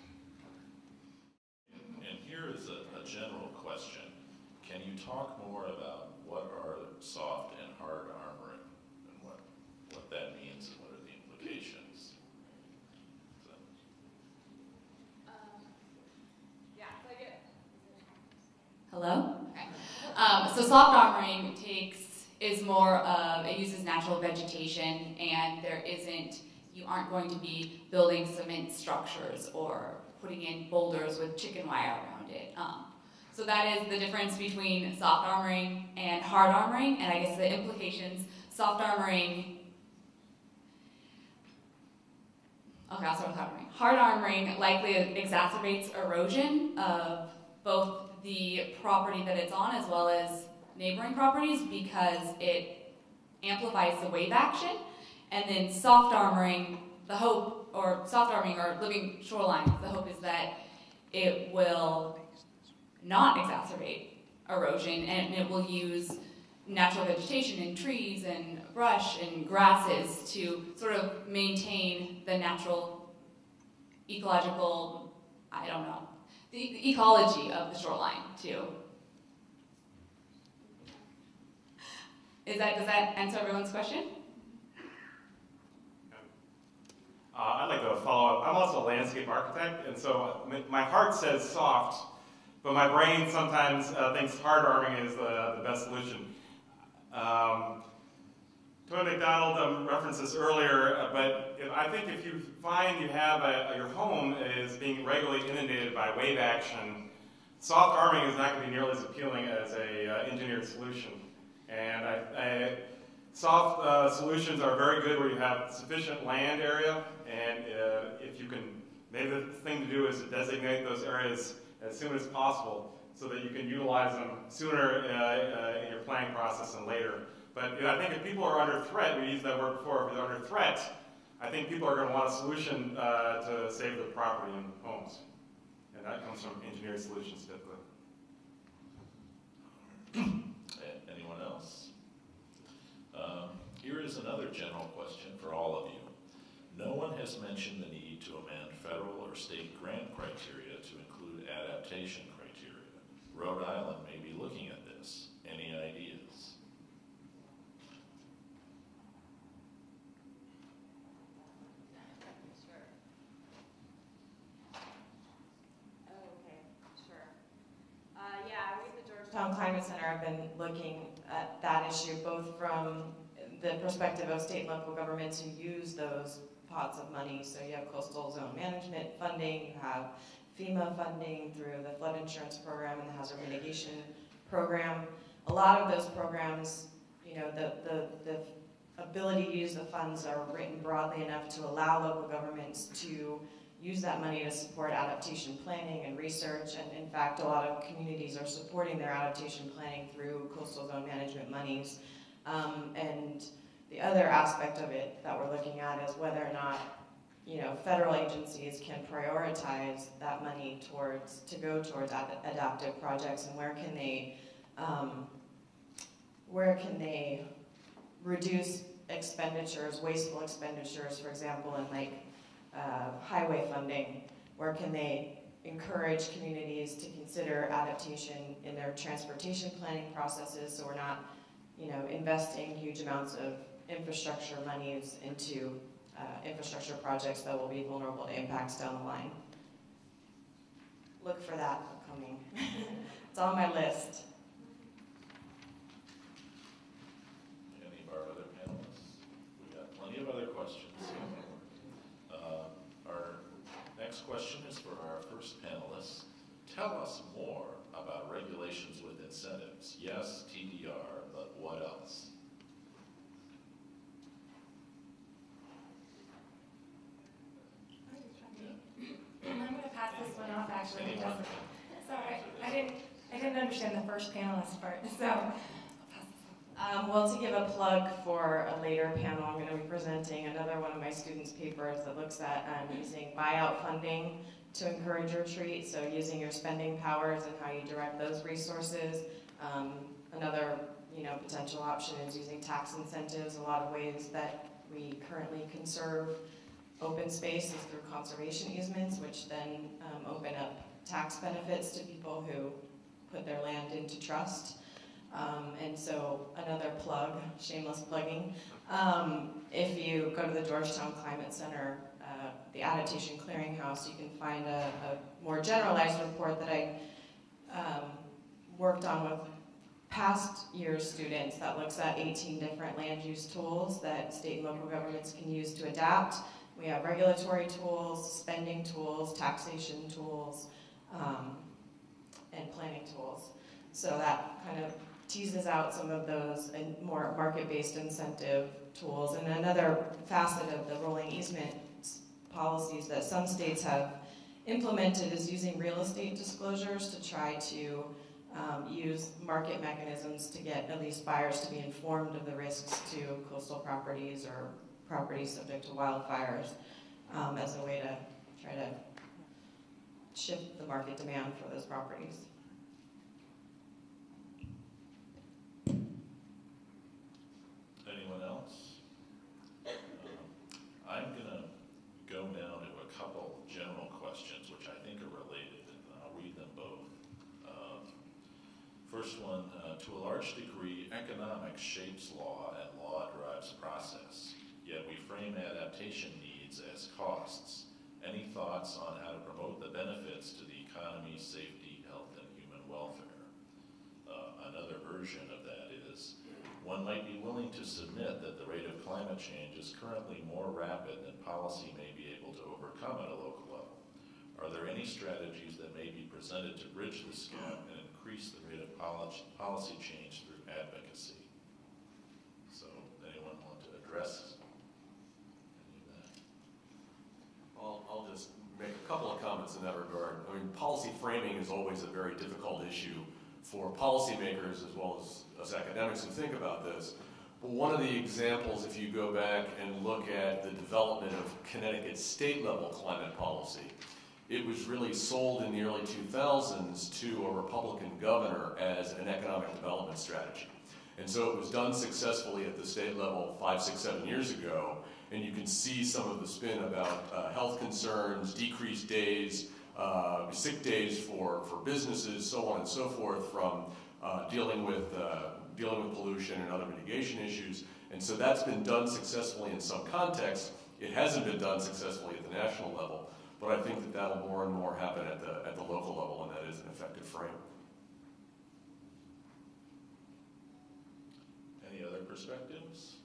And here is a general question. Can you talk more about what are soft and hard armoring and what that means and what are the implications? Yeah, so I get. Hello? Okay. So soft armoring is more of, it uses natural vegetation, and you aren't going to be building cement structures or putting in boulders with chicken wire around it. So that is the difference between soft armoring and hard armoring, and I guess the implications, soft armoring, okay, I'll start with hard armoring. Hard armoring likely exacerbates erosion of both the property that it's on as well as neighboring properties because it amplifies the wave action. And then soft armoring or living shorelines, the hope is that it will not exacerbate erosion and it will use natural vegetation and trees and brush and grasses to sort of maintain the natural ecological, the ecology of the shoreline too. Does that answer everyone's question? I'd like to follow up. I'm also a landscape architect, and so my heart says soft, but my brain sometimes thinks hard arming is the best solution. Tony McDonald referenced this earlier, but I think if you find you have your home is being regularly inundated by wave action, soft arming is not going to be nearly as appealing as a engineered solution. And soft solutions are very good where you have sufficient land area, and if you can, maybe the thing to do is to designate those areas as soon as possible so that you can utilize them sooner in your planning process than later. But I think if people are under threat, we used that word before, if they're under threat, I think people are going to want a solution to save their property and homes. And that comes from engineered solutions typically. Anyone else? Here is another general question for all of you. No one has mentioned the need to amend federal or state grant criteria to include adaptation criteria. Rhode Island may be looking at this. Any ideas? Sure. Okay, sure. Yeah, we at the Georgetown Climate Center have been looking at that issue both from the perspective of state and local governments who use those pots of money. So you have coastal zone management funding, you have FEMA funding through the flood insurance program and the hazard mitigation program. A lot of those programs, the ability to use the funds are written broadly enough to allow local governments to use that money to support adaptation planning and research. And in fact, a lot of communities are supporting their adaptation planning through coastal zone management monies. And the other aspect of it that we're looking at is whether or not, you know, federal agencies can prioritize that money to go towards adaptive projects, and where can they reduce expenditures, wasteful expenditures, for example, in like highway funding. Where can they encourage communities to consider adaptation in their transportation planning processes, so we're not, you know, investing huge amounts of infrastructure monies into infrastructure projects that will be vulnerable to impacts down the line. Look for that coming. It's on my list. Any of our other panelists? We got plenty of other questions. Our next question is for our first panelist. Tell us more about regulations with incentives. Yes, TDR, but what else? I'm going to pass this one off, actually. Anyone? Sorry, I didn't understand the first panelist part, so I'll pass this off. Well, to give a plug for a later panel, I'm going to be presenting another one of my students' papers that looks at using buyout funding to encourage retreat, so using your spending powers and how you direct those resources. Another, you know, potential option is using tax incentives. A lot of ways that we currently conserve open space is through conservation easements, which then open up tax benefits to people who put their land into trust. And so another plug, shameless plugging, if you go to the Georgetown Climate Center, the Adaptation Clearinghouse, you can find a more generalized report that I worked on with past year's students that looks at 18 different land use tools that state and local governments can use to adapt. We have regulatory tools, spending tools, taxation tools, and planning tools. So that kind of teases out some of those and more market-based incentive tools. And another facet of the rolling easement policies that some states have implemented is using real estate disclosures to try to use market mechanisms to get at least buyers to be informed of the risks to coastal properties or properties subject to wildfires as a way to try to shift the market demand for those properties. Anyone else? I'm going to go now to a couple general questions, which I think are related, and I'll read them both. First one, to a large degree, economics shapes law and law drives process, yet we frame adaptation needs as costs. Any thoughts on how to promote the benefits to the economy, safety, health, and human welfare? Another version of that is, one might be willing to submit that the rate of climate change is currently more rapid than policy may be able to overcome at a local level. Are there any strategies that may be presented to bridge this gap and increase the rate of policy change through advocacy? So, anyone want to address any of that? I'll just make a couple of comments in that regard. I mean, policy framing is always a very difficult issue for policymakers as well as us academics who think about this. But one of the examples, if you go back and look at the development of Connecticut's state-level climate policy, it was really sold in the early 2000s to a Republican governor as an economic development strategy. And so it was done successfully at the state level 5, 6, 7 years ago, and you can see some of the spin about health concerns, decreased days, sick days for businesses, so on and so forth, from dealing with pollution and other mitigation issues. And so that's been done successfully in some contexts. It hasn't been done successfully at the national level, but I think that that'll more and more happen at the local level, and that is an effective frame. Any other perspectives?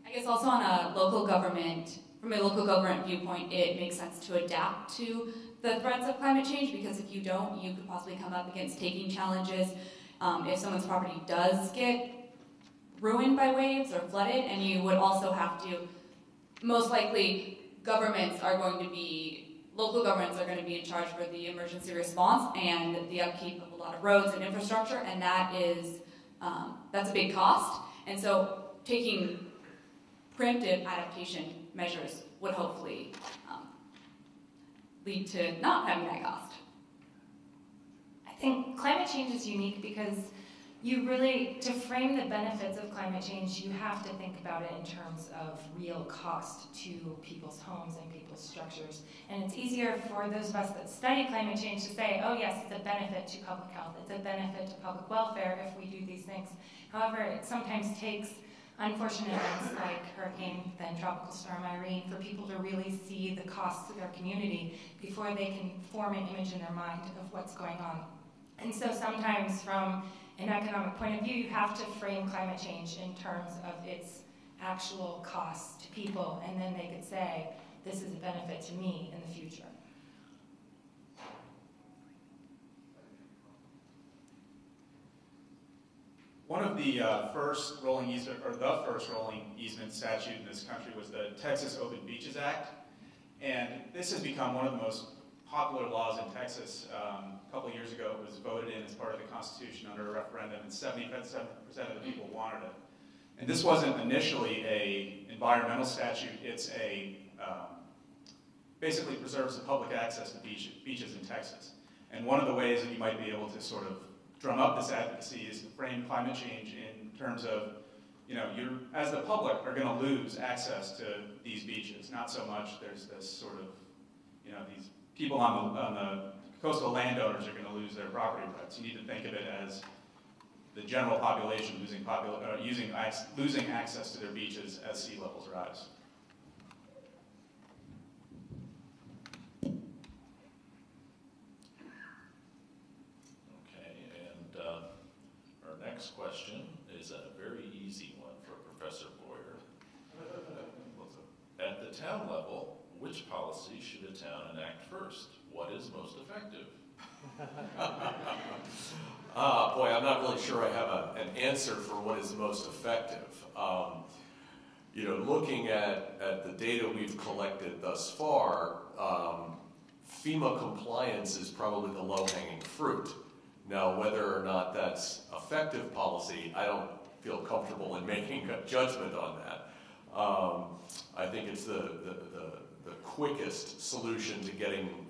I guess also on a local government, from a local government viewpoint, it makes sense to adapt to the threats of climate change, because if you don't, you could possibly come up against taking challenges. If someone's property does get ruined by waves or flooded, and you would also have to, most likely, local governments are going to be in charge for the emergency response and the upkeep of a lot of roads and infrastructure, and that's a big cost. And so taking preemptive adaptation measures would hopefully lead to not having that cost. I think climate change is unique because you really, to frame the benefits of climate change, you have to think about it in terms of real cost to people's homes and people's structures. And it's easier for those of us that study climate change to say, oh yes, it's a benefit to public health, it's a benefit to public welfare if we do these things. However, it sometimes takes unfortunate events like Hurricane, then Tropical Storm Irene, for people to really see the costs to their community before they can form an image in their mind of what's going on. And so sometimes from an economic point of view, you have to frame climate change in terms of its actual costs to people, and then they could say, this is a benefit to me in the future. One of the first rolling easement statute in this country was the Texas Open Beaches Act, and this has become one of the most popular laws in Texas. A couple of years ago, it was voted in as part of the Constitution under a referendum, and 77% of the people wanted it. And this wasn't initially an environmental statute. It's basically preserves the public access to beaches in Texas. And one of the ways that you might be able to sort of drum up this advocacy is to frame climate change in terms of, you as the public are going to lose access to these beaches. Not so much there's this sort of, these people on the coastal landowners are going to lose their property rights. You need to think of it as the general population losing access to their beaches as sea levels rise. Okay, and our next question is a very easy one for Professor Boyer. At the town level, which policy should a town enact first? What is most effective? Boy, I'm not really sure I have an answer for what is most effective. Looking at the data we've collected thus far, FEMA compliance is probably the low-hanging fruit. Now, whether or not that's effective policy, I don't feel comfortable in making a judgment on that. I think it's the quickest solution to getting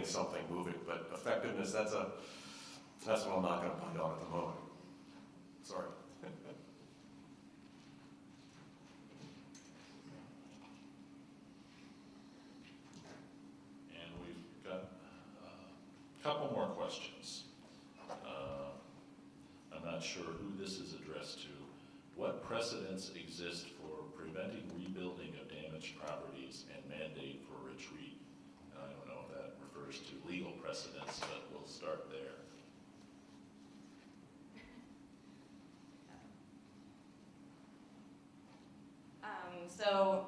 something moving, but effectiveness, that's what I'm not going to put on at the moment. Sorry. And we've got a couple more questions. I'm not sure who this is addressed to. What precedents exist for preventing rebuilding of damaged properties and mandate for retreat? And I don't know if that refers to legal precedents, but we'll start there. So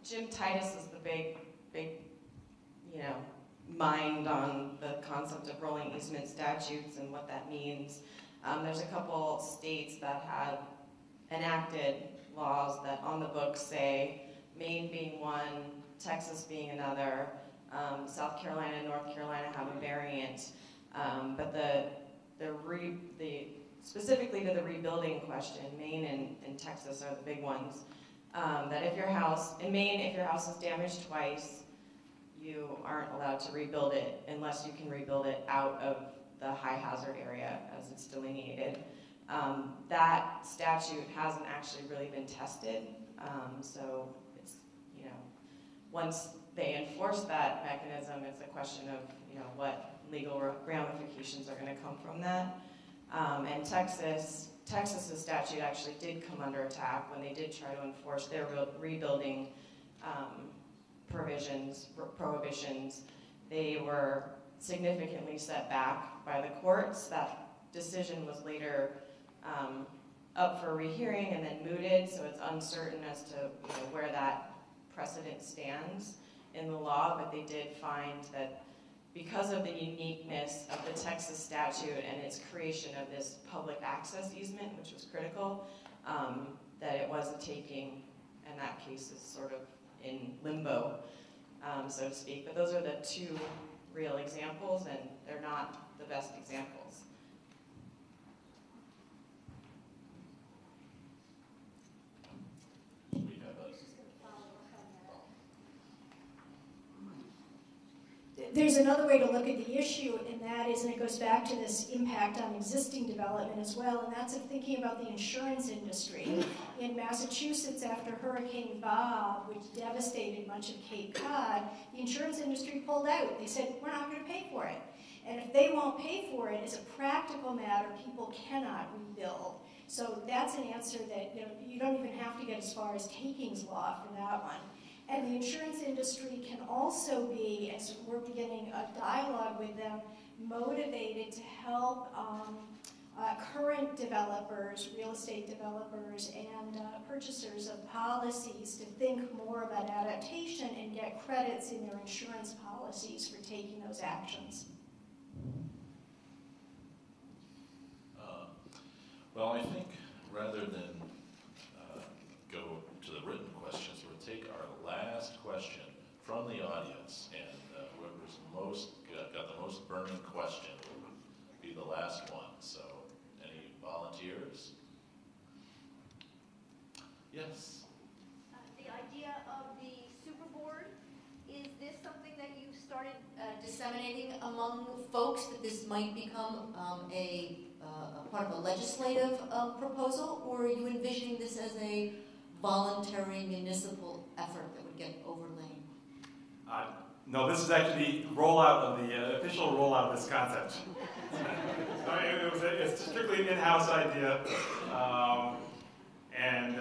Jim Titus is the big, mind on the concept of rolling easement statutes and what that means. There's a couple states that have enacted laws that on the books say, Maine being one, Texas being another, South Carolina and North Carolina have a variant, but specifically to the rebuilding question, Maine and Texas are the big ones. That if your house is damaged twice, you aren't allowed to rebuild it unless you can rebuild it out of the high hazard area as it's delineated. That statute hasn't actually really been tested, so it's, once they enforce that mechanism, it's a question of, what legal ramifications are going to come from that. And Texas's statute actually did come under attack when they did try to enforce their rebuilding prohibitions. They were significantly set back by the courts. That decision was later up for rehearing and then mooted, so it's uncertain as to where that precedent stands in the law, but they did find that because of the uniqueness of the Texas statute and its creation of this public access easement, which was critical, that it was a taking, and that case is sort of in limbo, so to speak. But those are the two real examples, and they're not the best examples. There's another way to look at the issue, and that is, and it goes back to this impact on existing development as well, and that's of thinking about the insurance industry. In Massachusetts, after Hurricane Bob, which devastated much of Cape Cod, the insurance industry pulled out. They said, we're not going to pay for it. And if they won't pay for it, as a practical matter, people cannot rebuild. So that's an answer that you don't even have to get as far as takings law for that one. And the insurance industry can also be, as we're beginning a dialogue with them, motivated to help current developers, real estate developers, and purchasers of policies to think more about adaptation and get credits in their insurance policies for taking those actions. Well, I think rather than go to the written questions, we'll take our last question from the audience, and whoever's got the most burning question will be the last one. So, any volunteers? Yes. The idea of the super board, is this something that you started disseminating among folks, that this might become a part of a legislative proposal, or are you envisioning this as a voluntary municipal effort that would get overlain? No, this is actually the rollout of the official rollout of this concept. It's strictly an in-house idea, and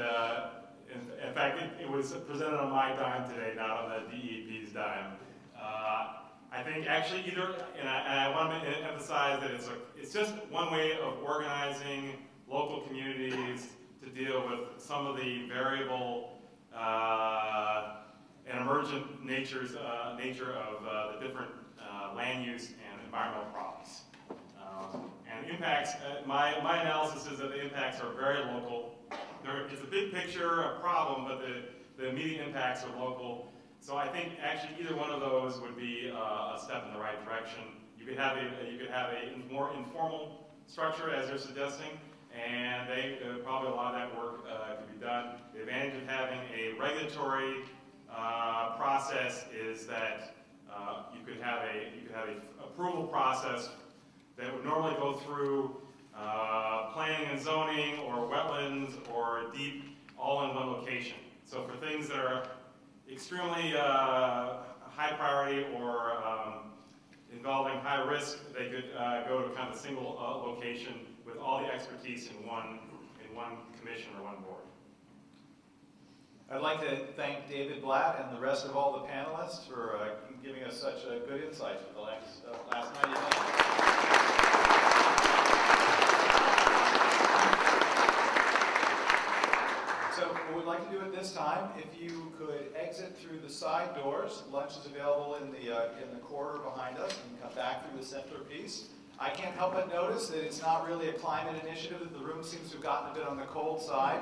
in fact, it was presented on my dime today, not on the DEP's dime. I think actually and I want to emphasize that it's just one way of organizing local communities to deal with some of the variable and emergent nature of the different land use and environmental problems. And impacts, my analysis is that the impacts are very local. It's a big picture, a problem, but the immediate impacts are local. So I think actually either one of those would be a step in the right direction. You could have a more informal structure, as they're suggesting, and probably a lot of that work could be done. The advantage of having a regulatory process is that you could have a approval process that would normally go through planning and zoning or wetlands or deep, all in one location. So for things that are extremely high priority or involving high risk, they could go to kind of a single location with all the expertise in one commission or one board. I'd like to thank David Blatt and the rest of all the panelists for giving us such good insights for the last 90 minutes. So what we'd like to do at this time, if you could exit through the side doors, lunch is available in the corridor behind us, and come back through the centerpiece. I can't help but notice that it's not really a climate initiative, that the room seems to have gotten a bit on the cold side.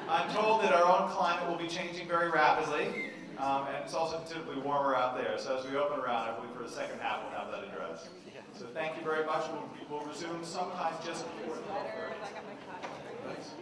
I'm told that our own climate will be changing very rapidly, and it's also considerably warmer out there. So as we open around, I believe for the second half we'll have that addressed. So thank you very much. We'll resume sometime just before 12:30. Thanks.